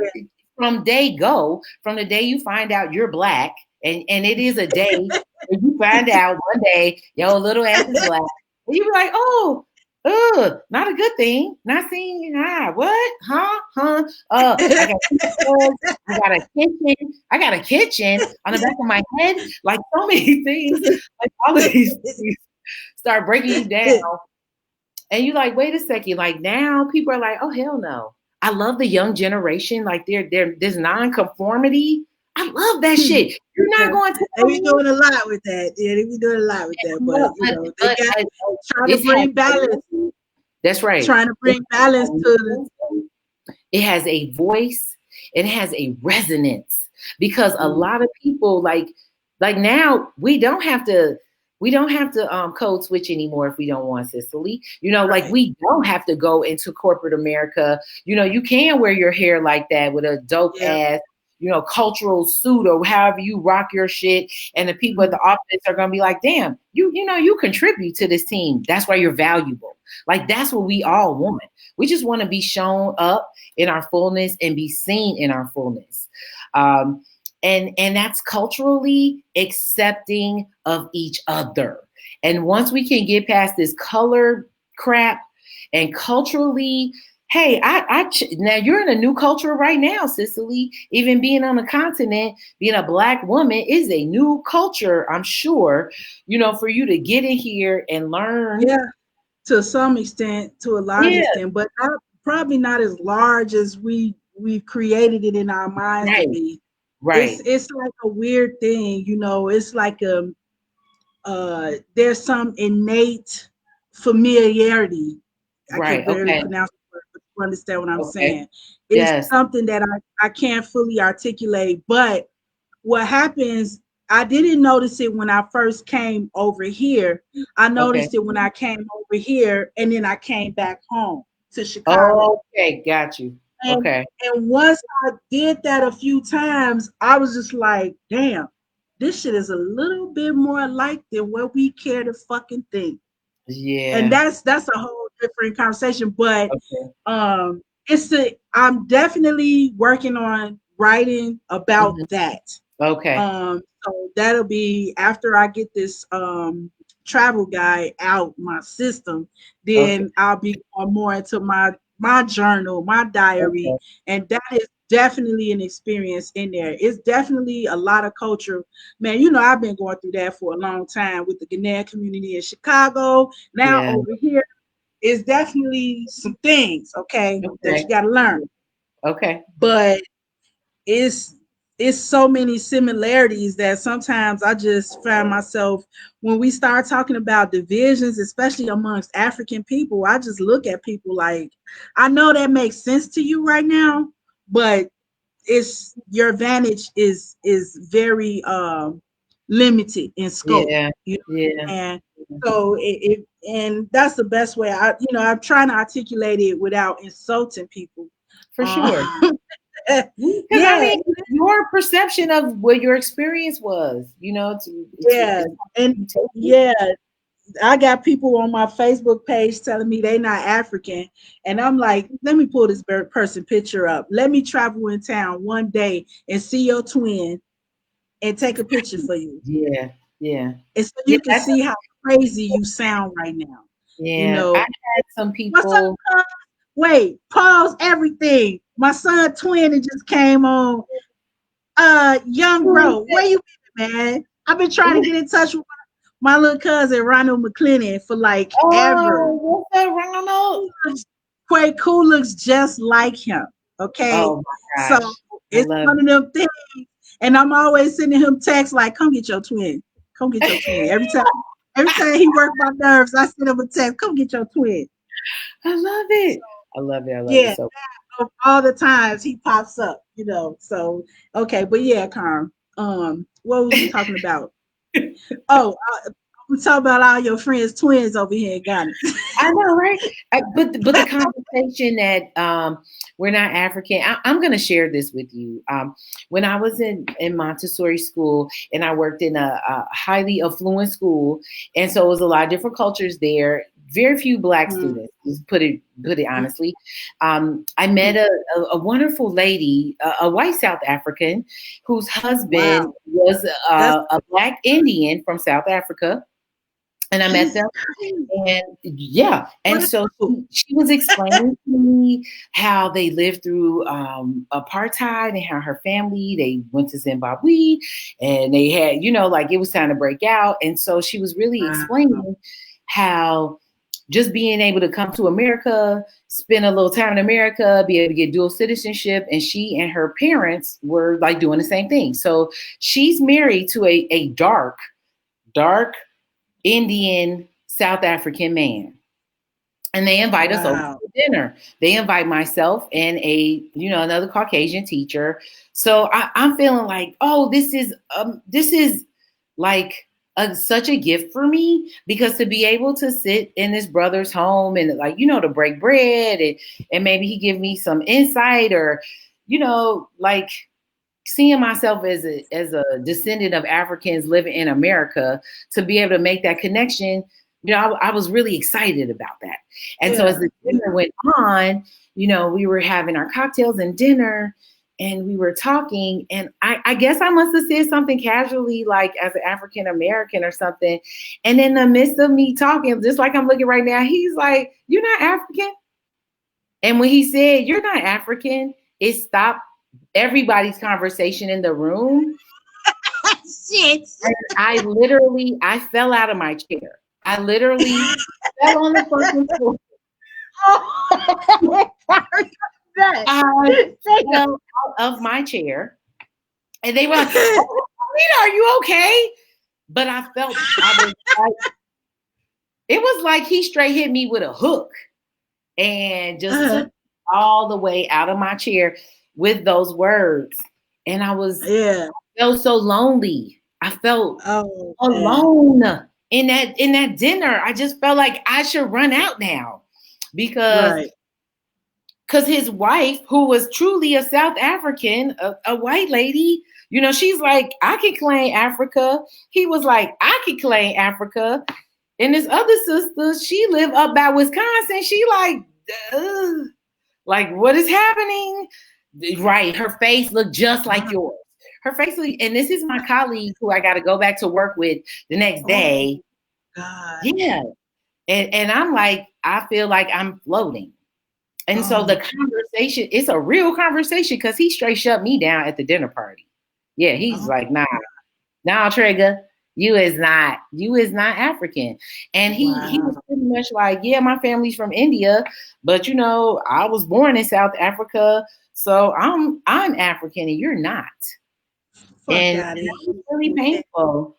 from the day you find out you're black, and it is a day where you find out one day your little ass is black, and you be like, oh, not a good thing. Not seeing what? Huh? I got a kitchen. I got a kitchen on the back of my head. Like so many things. Like all of these things start breaking you down. And you like, wait a second. Like now people are like, oh hell no. I love the young generation. Like there's non-conformity. I love that shit. You're not going to. They be doing a lot with that. Yeah, they be doing a lot with that. But you know, they got trying to bring balance. That's right. Trying to bring balance to it has a voice. It has a resonance because a lot of people like now we don't have to code switch anymore if we don't want, Cicely. You know, like we don't have to go into corporate America. You know, you can wear your hair like that with a dope ass, you know, cultural suit or however you rock your shit. And the people at the office are going to be like, damn, you know, you contribute to this team. That's why you're valuable. Like, that's what we all want. We just want to be shown up in our fullness and be seen in our fullness. And that's culturally accepting of each other. And once we can get past this color crap and culturally, hey, now you're in a new culture right now, Cicely. Even being on the continent, being a Black woman is a new culture, I'm sure, you know, for you to get in here and learn. Yeah, to some extent, to a large extent, but probably not as large as we've created it in our minds to be. Right. It's like a weird thing, you know. It's like there's some innate familiarity. I can't barely pronounce the word, but you understand what I'm saying. It's something that I can't fully articulate. But what happens, I didn't notice it when I first came over here. I noticed it when I came over here, and then I came back home to Chicago. Okay, got you. And once I did that a few times, I was just like, damn, this shit is a little bit more alike than what we care to fucking think. Yeah. And that's a whole different conversation. But I'm definitely working on writing about that. Okay. So that'll be after I get this travel guide out my system, then I'll be going more into my journal, my diary, and that is definitely an experience in there. It's definitely a lot of culture, man. You know, I've been going through that for a long time with the Ghanaian community in Chicago. Now over here, it's definitely some things, that you got to learn. But it's so many similarities that sometimes I just find myself, when we start talking about divisions, especially amongst African people, I just look at people like, I know that makes sense to you right now, but it's your advantage is very limited in scope. You know? And so and that's the best way I'm trying to articulate it without insulting people. For sure. Because I mean, your perception of what your experience was, you know. I got people on my Facebook page telling me they're not African, and I'm like, let me pull this person picture up. Let me travel in town one day and see your twin, and take a picture for you. Yeah. And so you can see how crazy you sound right now. Yeah, you know, I had some people. Wait, pause everything. My son twin just came on. Young bro, where you been, man? I've been trying to get in touch with my little cousin Ronald McClennan for like ever. What's up, Ronald? Quay Cool looks just like him. Okay. Oh my So gosh. I it's love one of them things. And I'm always sending him texts like, come get your twin. Come get your twin. Every time he works my nerves, I send him a text, come get your twin. I love So it. I love it. I love it yeah, so. of all the times he pops up, So okay, but yeah, Carm. What was we talking about? Oh, we talking about all your friends' twins over here in Ghana. I know, right? But the conversation that we're not African. I'm going to share this with you. When I was in Montessori school, and I worked in a highly affluent school, and so it was a lot of different cultures there. Very few Black Mm, students. Just put it mm, honestly. I met mm. a wonderful lady, a white South African, whose husband Wow, was that's a Black Indian from South Africa, and I met that's them. crazy. And yeah, What and a so couple. she was explaining to me how they lived through apartheid, and how her family, they went to Zimbabwe, and they had, like, it was time to break out. And so she was really Wow. explaining how just being able to come to America, spend a little time in America, be able to get dual citizenship. And she and her parents were like doing the same thing. So she's married to a dark Indian South African man. And they invite us over Wow. to dinner. They invite myself and another Caucasian teacher. So I'm feeling like, oh, this is like such a gift for me, because to be able to sit in this brother's home and, like, to break bread, and maybe he give me some insight, or, like, seeing myself as a descendant of Africans living in America, to be able to make that connection, I was really excited about that. And so as Yeah. the Yeah. dinner went on, we were having our cocktails and dinner, and we were talking, and I guess I must have said something casually, like, as an African American or something. And in the midst of me talking, just like I'm looking right now, he's like, "You're not African?" And when he said, "You're not African," it stopped everybody's conversation in the room. Shit. And I fell out of my chair. I literally fell on the fucking floor. Oh, sorry about I that. fell out of my chair. And they were like, "Oh, Rita, are you okay?" But I was like, it was like he straight hit me with a hook, and just Uh, took all the way out of my chair with those words. And yeah. felt so lonely. I felt Oh man. alone in that dinner. I just felt like I should run out now, because Right. his wife, who was truly a South African, a white lady, she's like, "I can claim Africa." He was like, "I can claim Africa." And this other sister, she lived up by Wisconsin. She like, "Ugh." Like, what is happening? Right. Her face looked just like yours. Her face, and this is my colleague who I got to go back to work with the next Oh day. gosh. Yeah. And I'm like, I feel like I'm floating. And so the Oh. conversation, it's a real conversation, because he straight shut me down at the dinner party. Yeah. He's Oh. like, nah, Trigger, you is not African. And he was Wow. pretty much like, "Yeah, my family's from India, but I was born in South Africa, so I'm African and you're not." Fuck And out of that was really here. painful.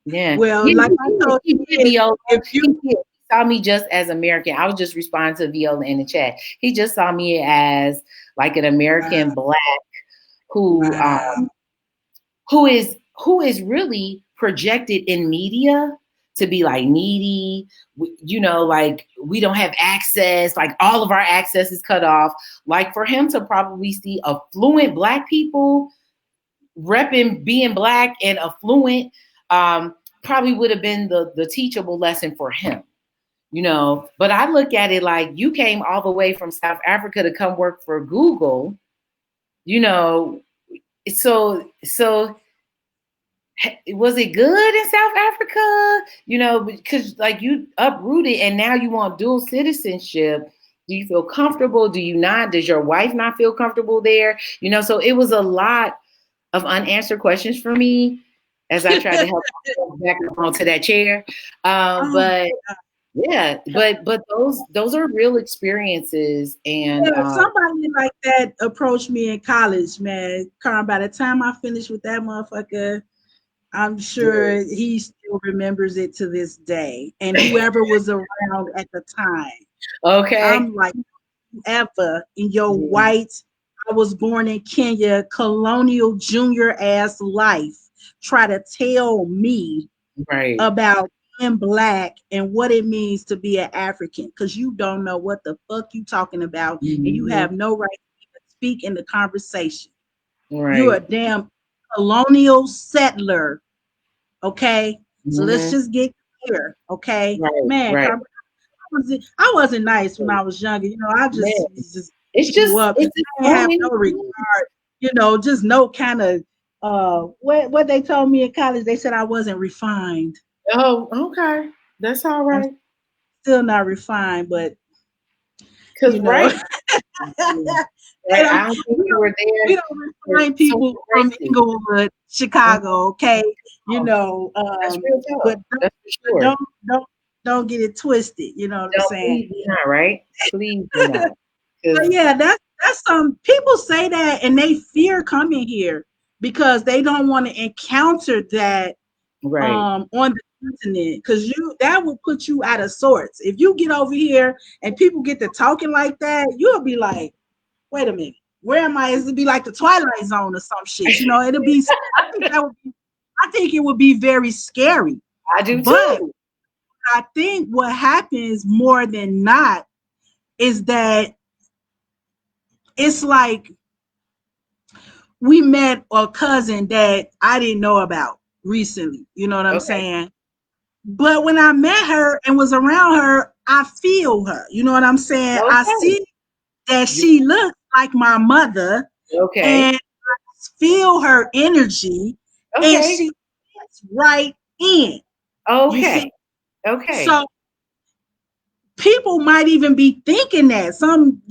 Yeah. Well, Yeah, like I told he you, did, Viola. if you He did. He saw me just as American. I was just responding to Viola in the chat. He just saw me as like an wow, American Black who wow. who is really projected in media to be like needy, like we don't have access, like all of our access is cut off. Like, for him to probably see affluent Black people repping being Black and affluent, probably would have been the teachable lesson for him. But I look at it like, you came all the way from South Africa to come work for Google, you know so was it good in South Africa? Because, like, you uprooted and now you want dual citizenship. Do you feel comfortable? Do you not? Does your wife not feel comfortable there? So it was a lot of unanswered questions for me as I tried to help myself back onto that chair. Oh, But Yeah, but those are real experiences, and Yeah, somebody like that approached me in college, man. Carm, by the time I finished with that motherfucker, I'm sure he still remembers it to this day. And whoever was around at the time, okay. I'm like, ever in your Yeah, white, I was born in Kenya, colonial junior ass life, try to tell me right. about being black and what it means to be an African, because you don't know what the fuck you talking about and you Mhm. have no right to even speak in the conversation. You're a Right. damn colonial settler, okay? So let's Mhm. just get clear, okay? Right, Man, right. I wasn't nice when I was younger. I Man, just it's beat you just up. it's just I didn't so have many no things. regard, just no kind of what they told me in college, they said I wasn't refined. Oh, okay. That's all I'm right. still not refined, but Cause you know, right, they right. don't I don't think you were we there don't for refine so people from many races. Inglewood, Mhm. Chicago, okay? You Oh, know, that's real but talk. don't That's for but sure. don't get it twisted, you know what I'm No, saying? please do not. Right? Please do not. But Cause yeah, that's some people say that and they fear coming here because they don't want to encounter that right, on the internet, because you that will put you out of sorts. If you get over here and people get to talking like that, you'll be like, wait a minute, where am I? It'll be like the Twilight Zone or some shit. It'll be. I think that would be. I think it would be very scary. I do But too. I think what happens more than not is that it's like we met a cousin that I didn't know about recently. You know what I'm Okay, saying? But when I met her and was around her, I feel her. You know what I'm saying? I okay, see that you she looks like my mother okay, and feel her energy and okay, she fits right in. You see? okay, okay, So people might even be thinking that some,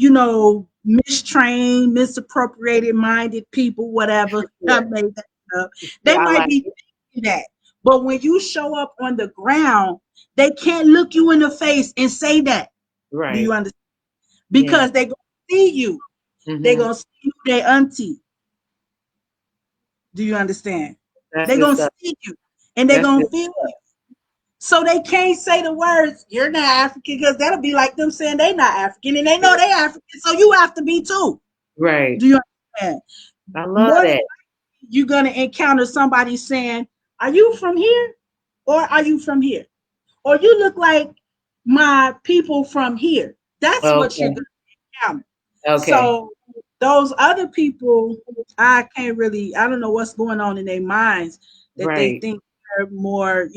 mistrained, misappropriated minded people, whatever, I sure. made that up. Yeah, They I might like be it. thinking that. But when you show up on the ground, they can't look you in the face and say that. Do you Right. understand? Yeah. Because they're going to see you. They're Mm-hmm. going to see you, their auntie. Do you understand? That's They're good going to stuff. see you and they're That's going good to feel stuff. you. So they can't say the words, you're not African, because that'll be like them saying they not African and they know they African, so you have to be too. Right. Do you understand? I love More than that. you're gonna encounter somebody saying, are you from here? Or are you from here? Or you look like my people from here. That's what you're Okay. gonna encounter. Okay. So those other people, I don't know what's going on in their minds that they Right. think they're more,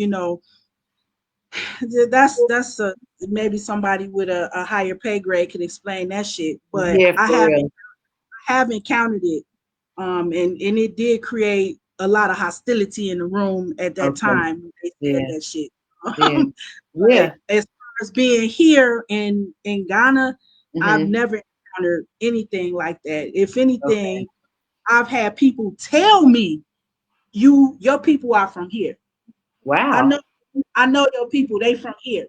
that's maybe somebody with a higher pay grade can explain that shit. But Yeah, I for have real. encountered it, and it did create a lot of hostility in the room at that Okay. time when they said Yeah. that shit. Yeah. But Yeah. as far as being here in Ghana, I've Mm-hmm. never encountered anything like that. If Okay. anything, I've had people tell me, your people are from here. I Wow. know I know your people, they from here.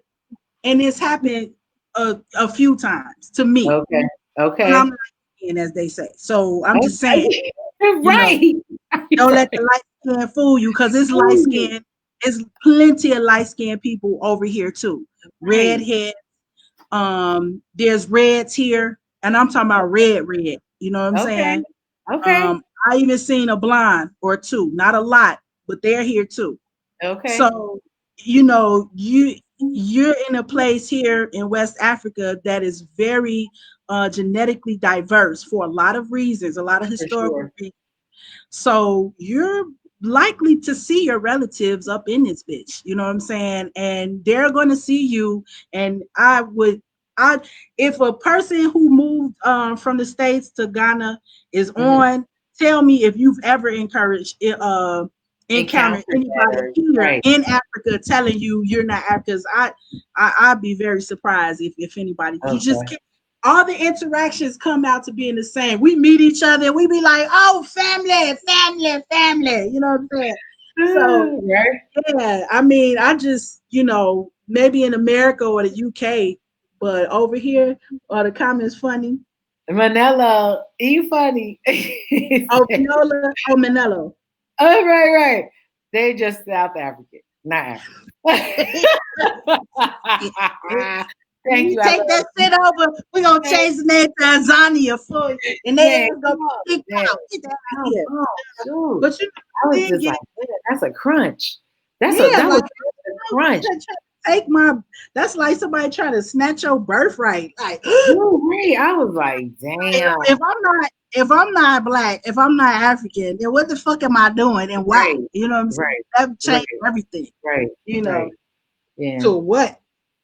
And it's happened a few times to me. Okay. And I'm Okay. not in, as they say. So I'm just saying, Okay. you know, Right. don't let the Right. light skin fool you, because it's light Ooh, skin. It's plenty of light skinned people over here too. right. Redhead. There's reds here, and I'm talking about red, red. You know what I'm Okay. saying? Okay. I even seen a blonde or two, not a lot, but they're here too. Okay. So, you're in a place here in West Africa that is very genetically diverse for a lot of reasons, a lot of For historical sure. reasons. So you're likely to see your relatives up in this bitch. You know what I'm saying? And they're going to see you. And I, if a person who moved from the States to Ghana is Mm-hmm. on, tell me if you've ever encountered Encountered that anybody or here right. in Africa telling you you're not African. I'd be very surprised if anybody, you just Okay. can't. All the interactions come out to being the same. We meet each other and we be like, oh, family, family, family. You know what I'm saying? So Right. yeah, I mean, I just, maybe in America or the UK, but over here, are the comments funny? Manello, you funny. Oh, Manola, oh, Manello. Oh, right. They just South African, not African. Thank You you. I take love that shit over, we're gonna you. change the name to Azania for you. And they Man, ain't gonna come on, be kicked man. out. Get that out of Come here. on, shoot. But you I know, was then just get like, man, that's a crunch. yeah, That was like a crunch. take my that's like somebody trying to snatch your birthright. Like You're right. I was like, damn. if I'm not black, if I'm not African, then what the fuck am I doing and why? Right, You know what I'm saying? right, That right, changed everything. right, You know, right. Yeah. to what?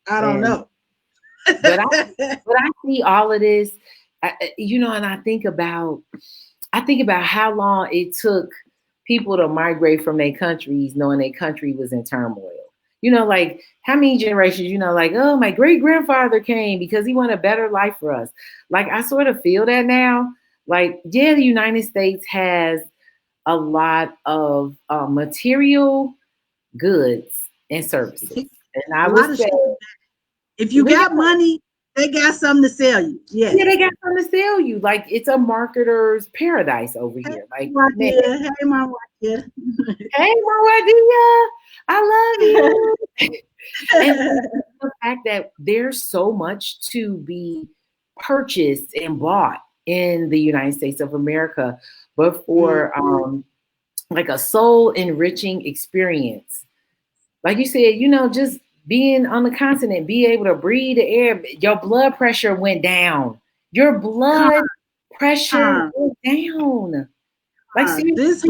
I don't And know. but I see all of this, and I think about how long it took people to migrate from their countries, knowing their country was in turmoil. Like how many generations, like, oh, my great grandfather came because he wanted a better life for us. Like, I sort of feel that now. Like, yeah, the United States has a lot of material goods and services. And I A lot would of say, shit. If you we got got money, they got something to sell you. Yeah, Yes. they got something to sell you. Like, it's a marketer's paradise over Hey, here. Like, my man, dear. Hey, my dear. hey, Mawadia, I love you. And the fact that there's so much to be purchased and bought in the United States of America, but for like a soul enriching experience. Like you said, just being on the continent, be able to breathe the air, your blood pressure went down. Your blood pressure Calm. went down. Like, seriously.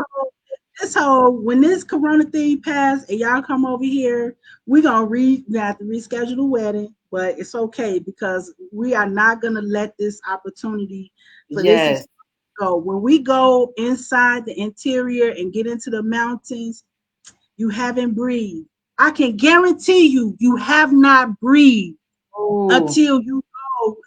This whole when this corona thing passed and y'all come over here, we have to reschedule the wedding, but it's okay because we are not gonna let this opportunity for this Yes. experience go. When we go inside the interior and get into the mountains, you haven't breathed. I can guarantee you have not breathed Oh, until you go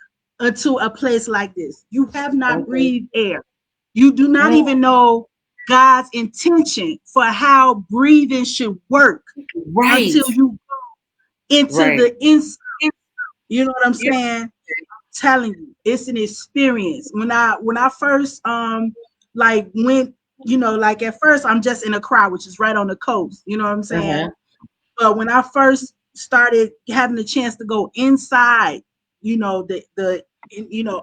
into a place like this. You have not okay. breathed air. You do not Oh, even know God's intention for how breathing should work right. until you go into Right. the inside. You know what I'm saying? I'm telling you, it's an experience. When I first like went, like at first I'm just in Accra, which is right on the coast. You know what I'm saying? Uh-huh. But when I first started having the chance to go inside, the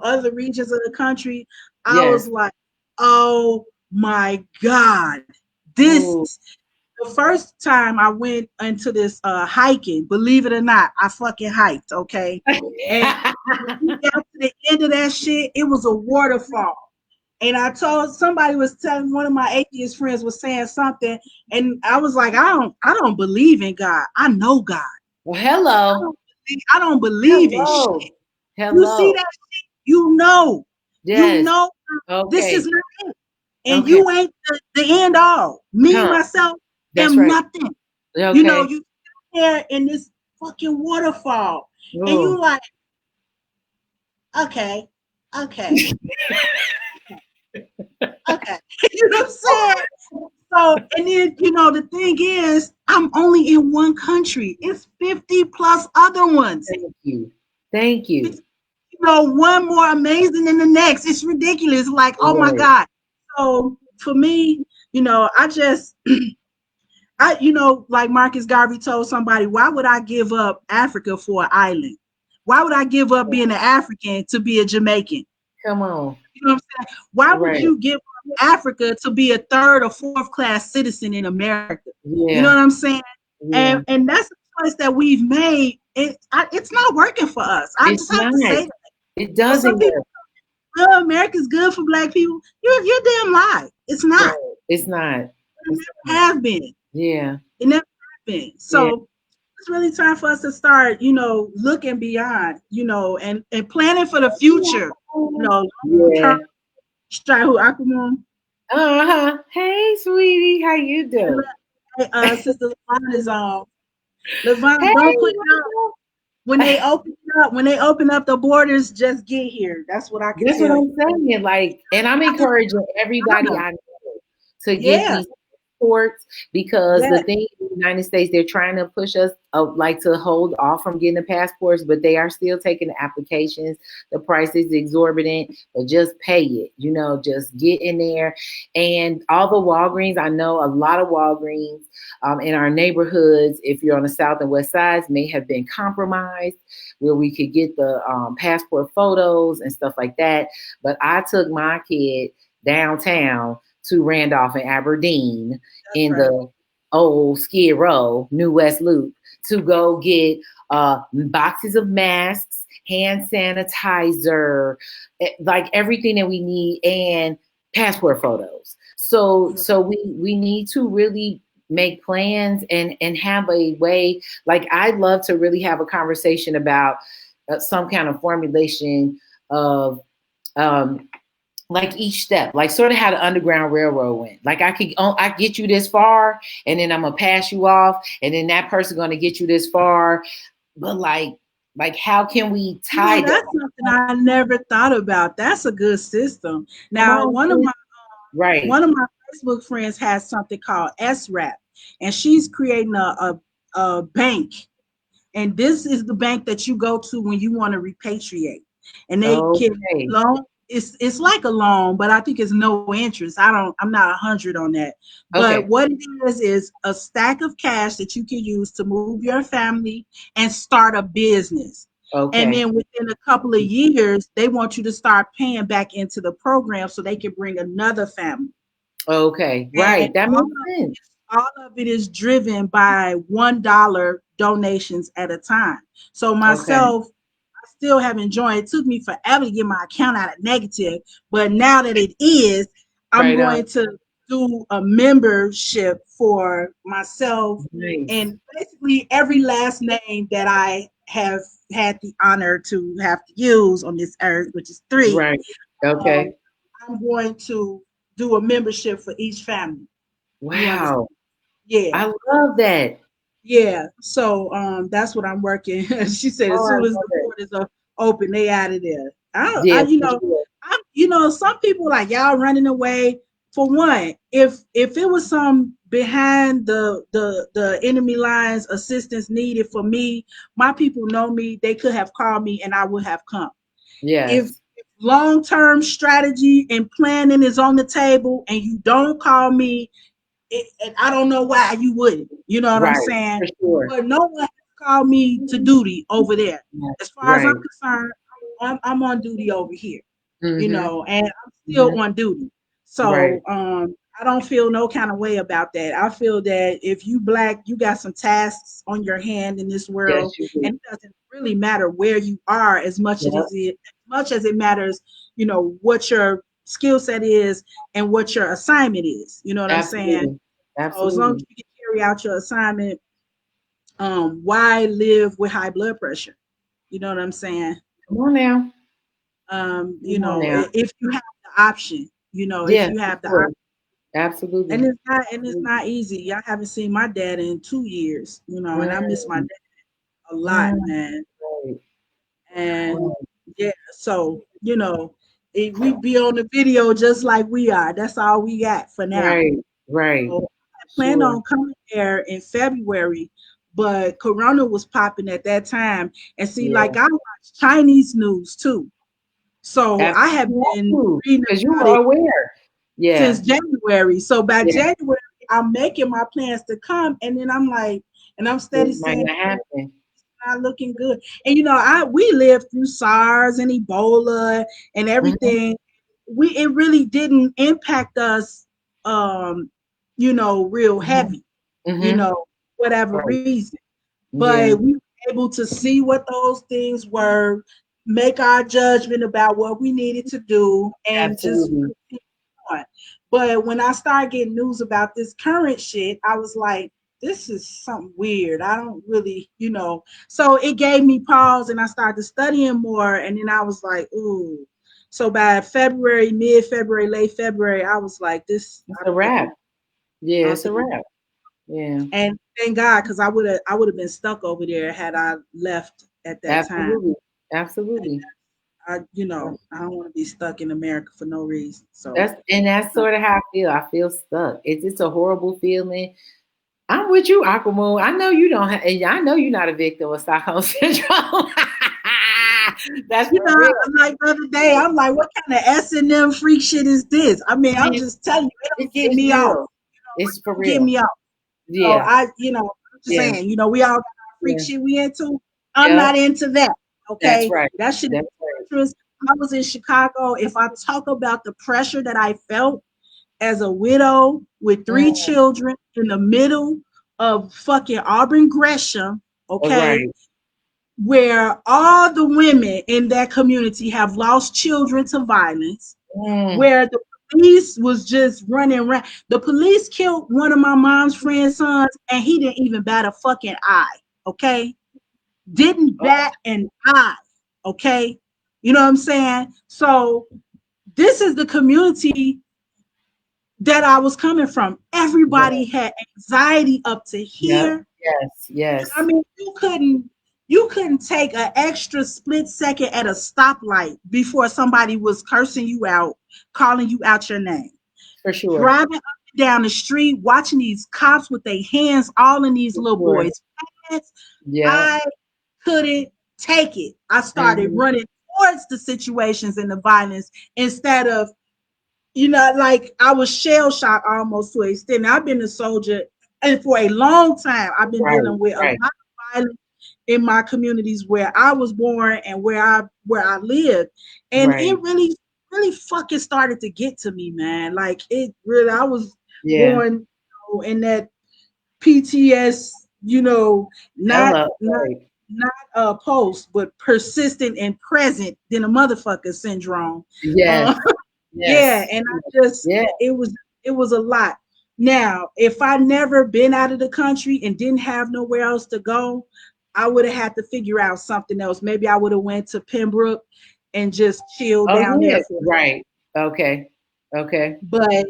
other regions of the country, I was Yes. like, oh my God. This Oh, the first time I went into this hiking, believe it or not, I fucking hiked, okay? And when we got to the end of that shit, it was a waterfall. And I told somebody was telling one of my atheist friends was saying something, and I was like, I don't believe in God. I know God. well, hello. I don't believe in Hello. shit. You see Hello. that shit, you Yes. know this is Okay. not it. And Okay. you ain't the end all. Me, Huh. myself, That's am right. nothing. Okay. You there in this fucking waterfall. And Oh. you like, okay, okay, okay. You know what I'm saying? So, and then, the thing is, I'm only in one country. It's 50 plus other ones. Thank you. Thank you. It's, one more amazing than the next. It's ridiculous. Like, oh my Right. God. So for me, I just, like Marcus Garvey told somebody, why would I give up Africa for an island? Why would I give up being an African to be a Jamaican? Come on. You know what I'm saying? Why would Right. you give up Africa to be a third or fourth class citizen in America? You know Yeah. what I'm saying? Yeah. And that's the choice that we've made. It's not working for us. I It's just have not. to say that. It Some doesn't people, work. oh, America's good for black people. You're damn lie. It's not. Right. It's not. It It's never not. have been. Yeah. It never have been. Yeah. So it's really time for us to start, looking beyond, and planning for the future. Long Yeah. term. Strahu Akumon. Uh-huh. Hey, sweetie. How you doing? Hey, Sister Lavon is on. Lavon, Hey, don't put it up. Michael. When they open up the borders, just get here. That's what I can That's what tell you. I'm saying. Like, and I'm encouraging everybody I know to get Yeah, these sports because yeah, the thing United States, they're trying to push us like to hold off from getting the passports, but they are still taking the applications. The price is exorbitant, but just pay it, just get in there. And all the Walgreens, I know a lot of Walgreens in our neighborhoods, if you're on the south and west sides, may have been compromised where we could get the passport photos and stuff like that. But I took my kid downtown to Randolph and Aberdeen in the old Skid Row, New West Loop, to go get boxes of masks, hand sanitizer, like everything that we need, and passport photos. So we need to really make plans and have a way. Like, I'd love to really have a conversation about some kind of formulation of like each step, like sort of how the Underground Railroad went. Like, I get you this far, and then I'm gonna pass you off, and then that person gonna get you this far. But like how can we tie that? That's something I never thought about. That's a good system. Now, one of my Facebook friends has something called SRAP, and she's creating a bank. And this is the bank that you go to when you want to repatriate. And they can loan. It's like a loan, but I think it's no interest. I'm not 100 on that. But what it is a stack of cash that you can use to move your family and start a business. And then within a couple of years, they want you to start paying back into the program so they can bring another family. Okay, right. And That makes sense. All of it is driven by $1 donations at a time. So myself, I still have enjoyed. It took me forever to get my account out of negative, but now that it is, I'm going to do a membership for myself and basically every last name that I have had the honor to have to use on this earth, which is 3. Right. Okay. I'm going to do a membership for each family. Wow. Yeah. I love that. Yeah. So that's what I'm working. She said as soon as the borders are open, they out of there. Some people like y'all running away. For one, if it was some behind the enemy lines assistance needed for me, my people know me, they could have called me and I would have come. Yes. If long-term strategy and planning is on the table and you don't call me, and I don't know why you wouldn't. You know what I'm saying? For sure. But no one has called me to duty over there. As far as I'm concerned, I'm on duty over here. And I'm still on duty. So I don't feel no kind of way about that. I feel that if you Black, you got some tasks on your hand in this world, and it doesn't really matter where you are as much as it matters, what your skill set is and what your assignment is. You know what I'm saying? Absolutely. So as long as you can carry out your assignment, why live with high blood pressure? You know what I'm saying? Come on now. If you have the option, if you have the option. Absolutely. And it's not easy. I haven't seen my dad in 2 years, and I miss my dad a lot, man. And so we be on the video just like we are. That's all we got for now. Right. So I planned on coming there in February, but Corona was popping at that time. And see, like I watch Chinese news too. So I have been reading because you are aware. Since January. So by January, I'm making my plans to come, and then I'm like, and I'm steady saying it's not looking good. And we lived through SARS and Ebola and everything. It really didn't impact us real heavy, whatever reason. But we were able to see what those things were, make our judgment about what we needed to do, and just continue on. But when I started getting news about this current shit, I was like, this is something weird. I don't really, So it gave me pause, and I started studying more, and then I was like, ooh. So by February, mid-February, late February, I was like, this. It's a wrap. Yeah, it's a wrap. Yeah. And thank God, because I would have been stuck over there had I left at that time. Absolutely. I don't want to be stuck in America for no reason. So that's sort of how I feel. I feel stuck. It's a horrible feeling. I'm with you, Aquamoon. I know you don't have, and I know you're not a victim of Stockholm syndrome. That's You for know, real. I'm like the other day, I'm like, what kind of S&M freak shit is this? I mean, I'm Man, just telling you, it don't get it's me off. real. It's for Don't get real. me off. So Yeah. I'm just Yeah. saying, we all got our freak Yeah. shit we into. I'm Yep. not into that. That's Okay. right. That shit is That's right. dangerous. I was in Chicago. If I talk about the pressure that I felt as a widow with three Mm, children in the middle of fucking Auburn Gresham, okay, right. where all the women in that community have lost children to violence, Mm. where the police was just running around. The police killed one of my mom's friend's sons, and he didn't even bat a fucking eye. Okay, didn't Oh, bat an eye. Okay, you know what I'm saying? So this is the community that I was coming from. yeah. Everybody had anxiety up to Yep. here. Yes. I Yes. mean, you couldn't take an extra split second at a stoplight before somebody was cursing you out, calling you out your name. For sure. Driving up and down the street, watching these cops with their hands all in these For little sure. boys' pants. Yep. I couldn't take it. I started Hmm. running towards the situations and the violence instead of, like I was shell shocked almost to an extent. I've been a soldier, and for a long time, I've been Right. dealing with a lot Right. of violence in my communities where I was born and where I lived, and it Right. really fucking started to get to me, man. Like it really, I was Yeah. going in that PTS, not Hello. not Right. not post, but persistent and present than a motherfucker syndrome. Yes. Yeah, Yes. and I just Yeah. it was a lot. Now, if I never been out of the country and didn't have nowhere else to go, I would have had to figure out something else. Maybe I would have went to Pembroke and just chilled Oh down yeah. there for. Right. Okay. Okay. But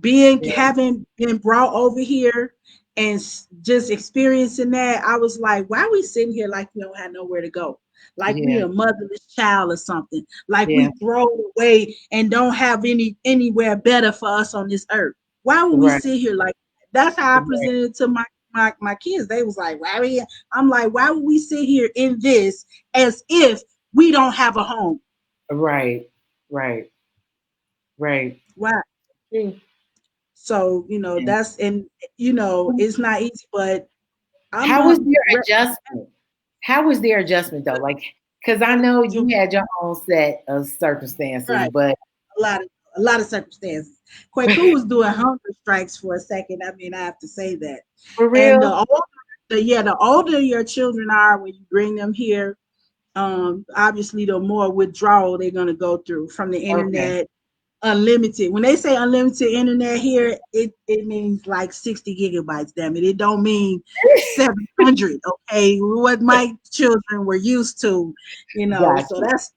being Yeah. having been brought over here and just experiencing that, I was like, why are we sitting here like we don't have nowhere to go? Like we Yeah. a motherless child or something. Like Yeah. we throw it away and don't have anywhere better for us on this earth. Why would we Right. sit here like that? That's how I Right. presented it to my kids. They was like, I'm like, why would we sit here in this as if we don't have a home? Right. Right. Right. Why? Mm. So, Yeah. it's not easy, but I'm How was on your adjustment? How was their adjustment though? Like, because I know you had your own set of circumstances, right. but A lot of circumstances. Kwaku was doing hunger strikes for a second. I mean, I have to say that. for And real, the older your children are when you bring them here, obviously the more withdrawal they're gonna go through from the okay, internet. Unlimited. When they say unlimited internet here, it means like 60 gigabytes. Damn it! It don't mean 700. Okay, what my children were used to, got So you. that's,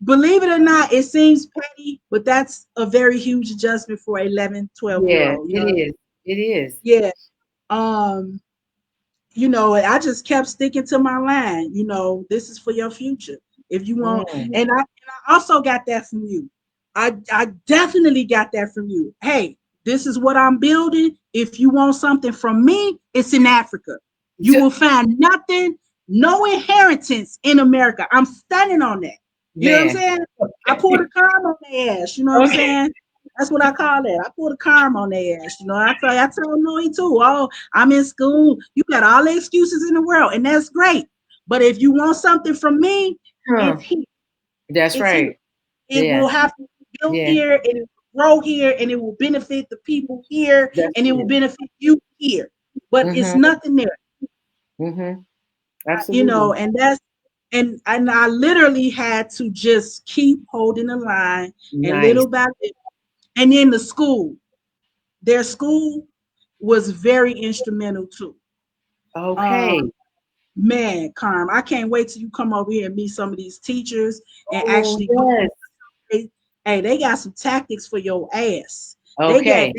believe it or not, it seems petty, but that's a very huge adjustment for 11, 12 year Yeah, old. it is. It is. Yeah. Um, I just kept sticking to my line. This is for your future. If you want, Mm, and I also got that from you. I definitely got that from you. Hey, this is what I'm building. If you want something from me, it's in Africa. You will find nothing, no inheritance in America. I'm standing on that. You know what I'm man. saying? I pulled a calm on their ass. You know what I'm Okay. saying? That's what I call it. I pulled a calm on their ass. I tell Louis too. Oh, I'm in school. You got all the excuses in the world, and that's great. But if you want something from me, Huh. it's here. That's It's here. right. It Yeah. will have to be built Yeah. here, and it will grow here, and it will benefit the people here, That's and it will it. benefit you here. But it's Mm-hmm. nothing there, Mm-hmm. Absolutely. and and I literally had to just keep holding the line, and Nice. little by little. And then their school was very instrumental too. Okay. Um, Man, Carm, I can't wait till you come over here and meet some of these teachers and Oh actually go. yes. Hey, they got some tactics for your ass. They got Okay.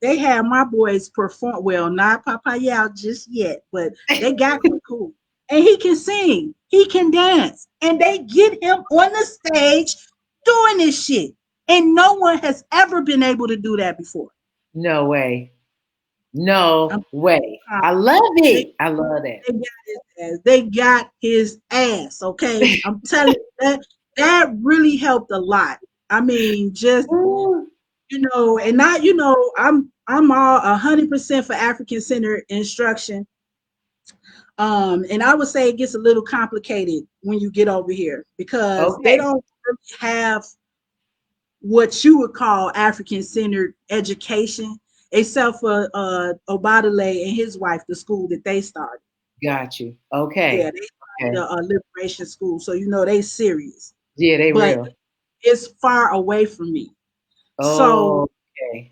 they had my boys perform, well, not Papayao just yet, but they got cool. And he can sing, he can dance, and they get him on the stage doing this shit. And no one has ever been able to do that before. No way. No way. Uh, I love they, it. I love that. they got his ass. They got his ass. Okay, I'm telling you that really helped a lot. I mean, just Ooh, and not I'm all 100% for African centered instruction. And I would say it gets a little complicated when you get over here because they okay. don't really have what you would call African centered education, except for Obadale and his wife, the school that they started. Got you. Yeah, Okay. they Okay. started a liberation school, so they serious. Yeah, they But real. it's far away from me. Oh, So okay.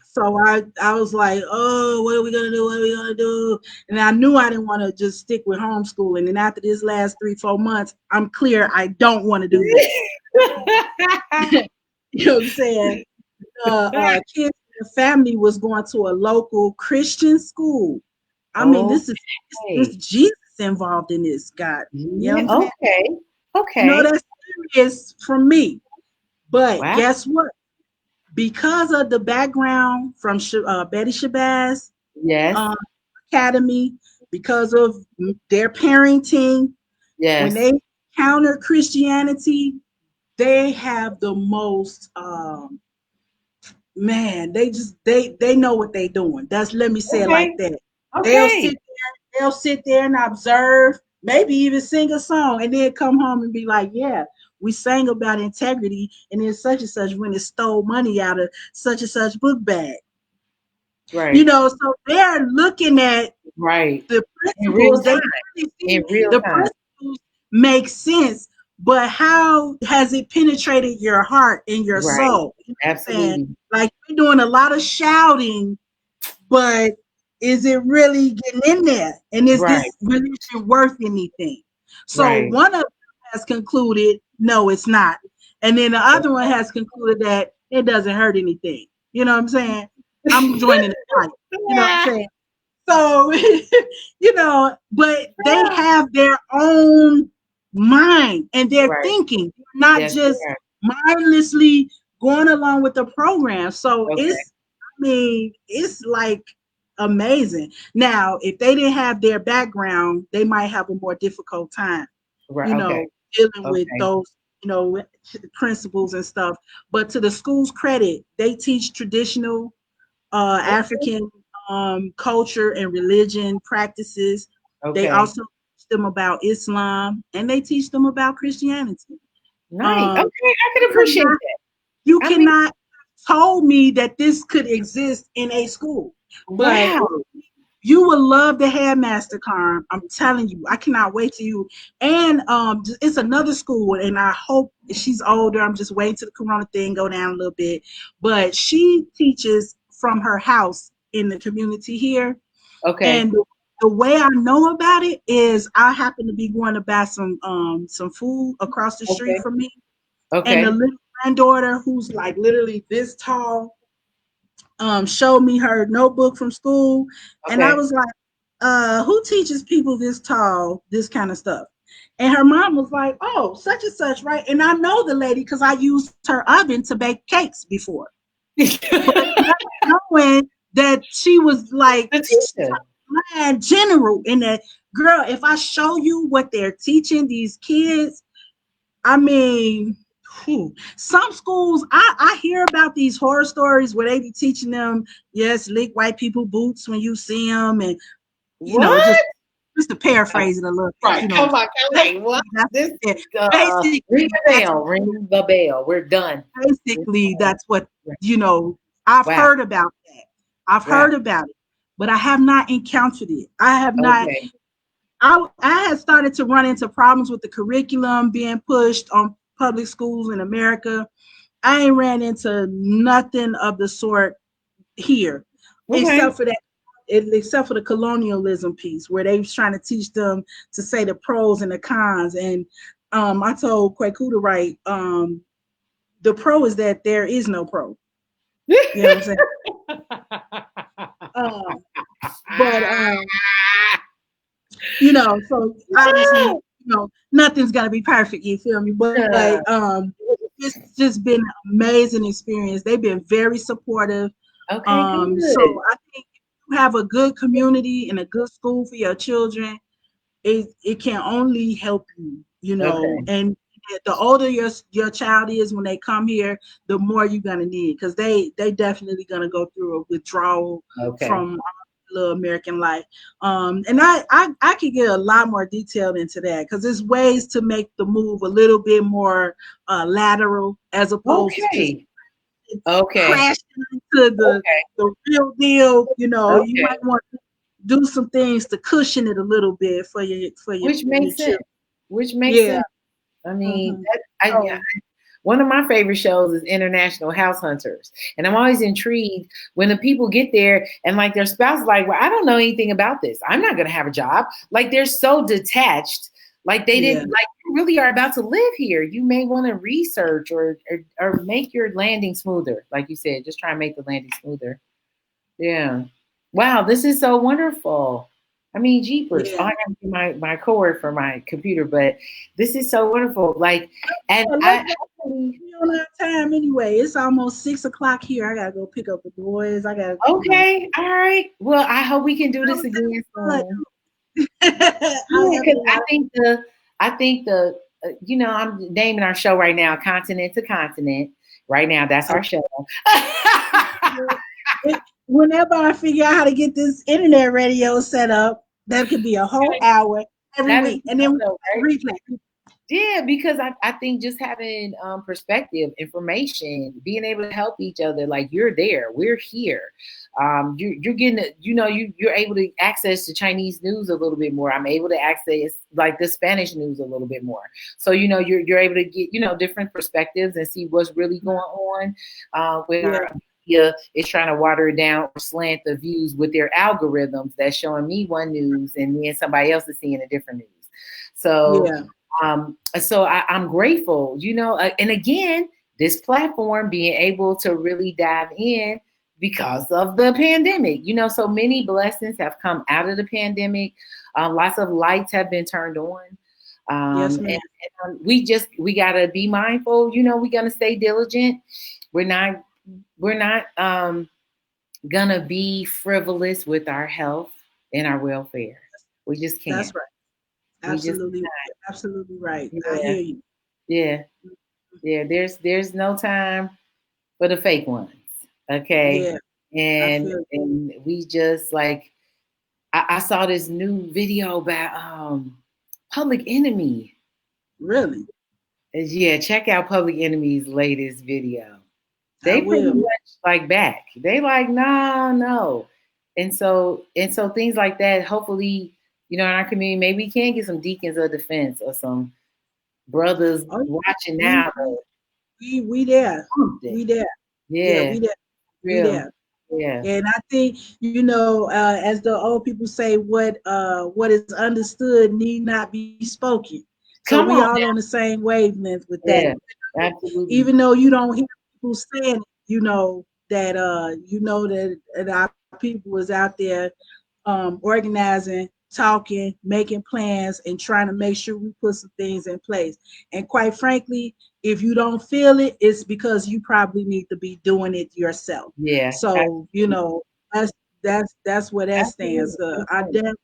I was like, oh, what are we gonna do? What are we gonna do? And I knew I didn't want to just stick with homeschooling. And after this last 3-4 months, I'm clear I don't want to do that. You know what I'm saying? Kids in the family was going to a local Christian school. I mean, this Okay. Jesus involved in this, God. You know what Yeah, I'm saying? okay. Okay. That's serious from me. But Wow. guess what? Because of the background from Betty Shabazz Yes. um, Academy, because of their parenting, when Yes. they counter Christianity, they have the most man, they know what they're doing. That's let me say it like Okay. that. They'll Okay. sit there and observe, maybe even sing a song, and then come home and be like, yeah, we sang about integrity, and then such and such when it stole money out of such and such book bag. Right. So they're looking at Right. the In real principles. They time. clearly In see real the time. principles make sense, but how has it penetrated your heart and your Right. soul? You know what I'm saying? Absolutely. Like we're doing a lot of shouting, but is it really getting in there? And is Right. this religion worth anything? So Right. one of them has concluded, no, it's not. And then the other one has concluded that it doesn't hurt anything. You know what I'm saying? I'm joining the fight. You know what I'm saying? So, but they have their own mind and they're Right. thinking, not Yes, they just are. mindlessly going along with the program. So Okay. it's like amazing. Now, if they didn't have their background, they might have a more difficult time, Right. Okay. dealing with Okay. those, principles and stuff. But to the school's credit, they teach traditional Okay. African culture and religion practices. They Okay. also teach them about Islam and they teach them about Christianity. Nice. Okay. Um, I you can appreciate cannot, that. you I mean, cannot told me that this could exist in a school, but wow. you will love the headmaster, Carm. I'm telling you, I cannot wait to you. And it's another school, and I hope she's older. I'm just waiting to the corona thing go down a little bit. But she teaches from her house in the community here. Okay. And the way I know about it is I happen to be going to buy some food across the street Okay. from me. And the Okay. little granddaughter who's like literally this tall showed me her notebook from school, and I Okay. was like, who teaches people this tall this kind of stuff? And her mom was like, oh, such and such, right? And I know the lady because I used her oven to bake cakes before, but not knowing that she was like The teacher. mad general in that. Girl, if I show you what they're teaching these kids, I mean, some schools, I hear about these horror stories where they be teaching them, yes, lick white people boots when you see them, and What? just to paraphrase it a little bit, Right. Come on. I'm like, what? basically that's This basically ring the that's bell. Ring the bell. We're done. basically that's what Right. I've Wow. heard about that. I've Wow. heard about it, but I have not encountered it. I have not. Okay. I had started to run into problems with the curriculum being pushed on public schools in America. I ain't ran into nothing of the sort here, Okay. except for that, except for the colonialism piece where they was trying to teach them to say the pros and the cons. And I told Kwaku to write, the pro is that there is no pro. You know what I'm saying? Um, but so obviously, nothing's gonna be perfect. You feel me? But Yeah. it's just been an amazing experience. They've been very supportive. Okay. So Good. I think if you have a good community and a good school for your children, it can only help you, you know. Okay. And the older your child is when they come here, the more you're gonna need, because they definitely gonna go through a withdrawal Okay. from little American life. And I could get a lot more detailed into that, because there's ways to make the move a little bit more lateral, as opposed to just Okay. Okay. crashing into Okay. the real deal. You know, you Okay. might want to do some things to cushion it a little bit for Which your makes sense. children. Which makes Yeah. sense. I mean, Hmm. I Oh, one of my favorite shows is International House Hunters. And I'm always intrigued when the people get there and like their spouse is like, well, I don't know anything about this. I'm not gonna have a job. Like they're so detached. Like they yeah. didn't like you really are about to live here. You may want to research or make your landing smoother. Like you said, just try and make the landing smoother. Yeah. Wow, this is so wonderful. I mean, jeepers. Oh, Yeah. I gotta do my cord for my computer, but this is so wonderful. Like, and Well, let's I go. actually, We on our time anyway. It's almost 6 o'clock here. I gotta go pick up the boys. I gotta, okay, all right. Well, I hope we can do I this was again having soon. fun. I was Yeah, having because a lot I think the I'm naming our show right now, Continent to Continent. Right now, that's of our show. whenever I figure out how to get this internet radio set up, that could be a whole hour every That is week, and then we so right. replay. Yeah, because I think just having perspective, information, being able to help each other, like you're there, we're here. You're getting, you're able to access the Chinese news a little bit more. I'm able to access like the Spanish news a little bit more. So you're able to get different perspectives and see what's really going on. When Yeah, our media is trying to water it down or slant the views with their algorithms that's showing me one news and then somebody else is seeing a different news. So yeah, I'm grateful, and again, this platform being able to really dive in because of the pandemic, so many blessings have come out of the pandemic. Lots of lights have been turned on. yes, And, ma'am. we gotta be mindful, we're gonna stay diligent. We're not gonna be frivolous with our health and our welfare. We just That's can't. right. We just Absolutely right. I yeah, hear you. yeah. Yeah, there's no time for the fake ones. Okay. Yeah, I And feel and we just like I saw this new video about Public Enemy. really. Yeah, check out Public Enemy's latest video. I They pretty will. much like back. They like, no, no. And so things like that, hopefully, in our community, maybe we can get some deacons of defense or some brothers Oh, watching we now or we there. something. We there. Yeah, Yeah, we there. We real. there. Yeah. And I think, as the old people say, what is understood need not be spoken. So Come we on all on now. the same wavelength with that. Yeah, absolutely. Even though you don't hear people saying it, that our people is out there organizing, talking, making plans, and trying to make sure we put some things in place. And quite frankly, if you don't feel it, it's because you probably need to be doing it yourself. Yeah, So, that's that's where that stands. I absolutely. damn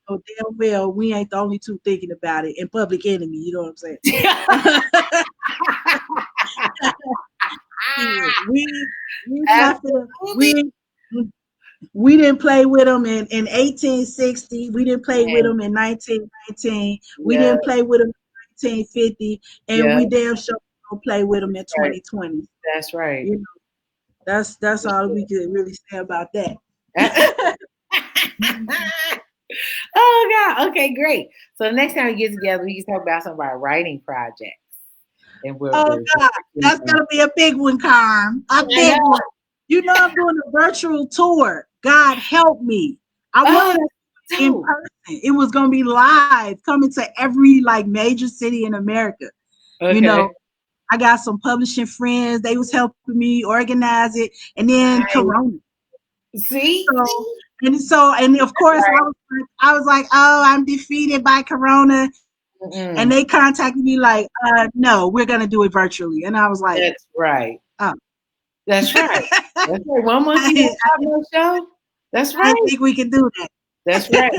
know damn well we ain't the only two thinking about it in Public Enemy. You know what I'm saying? Yeah, we have to Absolutely. we didn't play with them in 1860. We didn't play with Yeah, them in 1919. We yeah, didn't play with them in 1950, and yeah. we damn sure don't play with them in Right. 2020. That's right. You know, that's all we can really say about that. Oh God. Okay, great. So the next time we get together, we can talk about some of our writing projects. And Oh God, that's and gonna be a big one, Carm. A I big know. one. I'm doing a virtual tour. God help me. I Oh, wanted that's in dope. person. It was gonna be live, coming to every like major city in America. You Okay. know, I got some publishing friends. They was helping me organize it, and then Nice. Corona. See? And of That's course I was like, oh, I'm defeated by Corona, and they right. contacted me like, no, we're gonna do it virtually, and I was like, That's right. oh. That's right. That's right. 1 month you won't have no show. That's I right. think we can do that. That's right.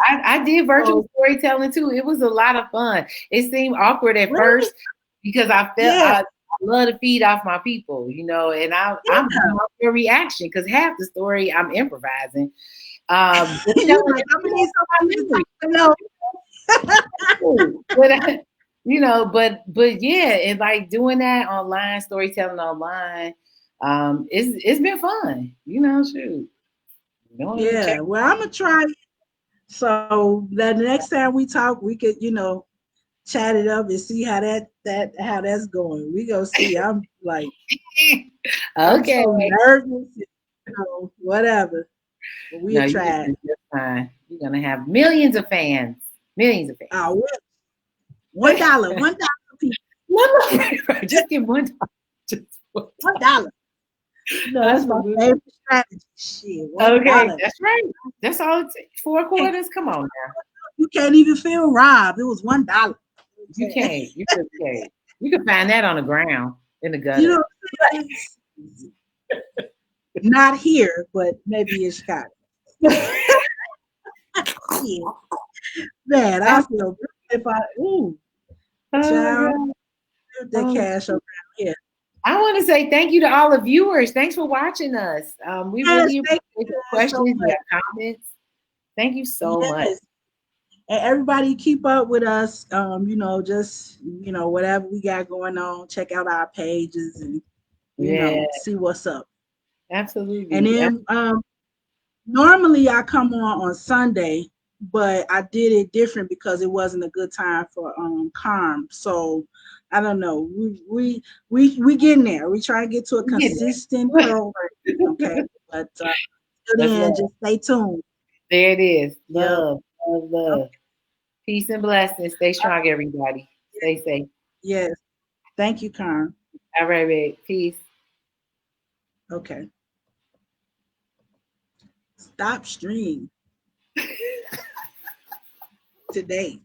I did virtual So, storytelling too. It was a lot of fun. It seemed awkward at really? first because I felt Yeah. I love to feed off my people, and I'm Yeah. your reaction because half the story I'm improvising. But You telling like, I'm gonna it need somebody to memory. talk to know. But but yeah, and like doing that online, storytelling online, it's been fun. Shoot. You don't even check. Yeah. Well, I'm gonna try. So the next time we talk, we could, chat it up and see how how that's going. We gonna see. I'm like, I'm Okay. so nervous, whatever. But No, we'll you're try it. gonna do just fine. You're gonna have millions of fans. Millions of fans. I will. $1, $1 people. No, right. Just give $1. Just $1. That's my Absolutely. favorite strategy. Shit, Okay, $1. that's right. That's all it takes. 4 quarters. Come on now. You can't even feel robbed. It was $1. You can't. You just can't. You can find that on the ground in the You gutter. know what I'm saying? Not here, but maybe in Chicago. Yeah. Man, I feel good if Oh child, my the God. cash around here. I want to say thank you to all the viewers. Thanks for watching us. We Yes, really thank appreciate you the guys so questions, much. your comments. Thank you so much. Yes. And everybody keep up with us. Just whatever we got going on, check out our pages and Yeah, see what's up. And absolutely. then normally I come on Sunday, but I did it different because it wasn't a good time for Carm. So I don't know. We getting there. We trying to get to a We get consistent there. program. Okay. But till That's then, love. just stay tuned. There it is. Yep. Love, love, love. Peace and blessings. Stay strong, everybody. Stay safe. Yes. Thank you, Carm. All right, babe. Peace. Okay. Stop stream today.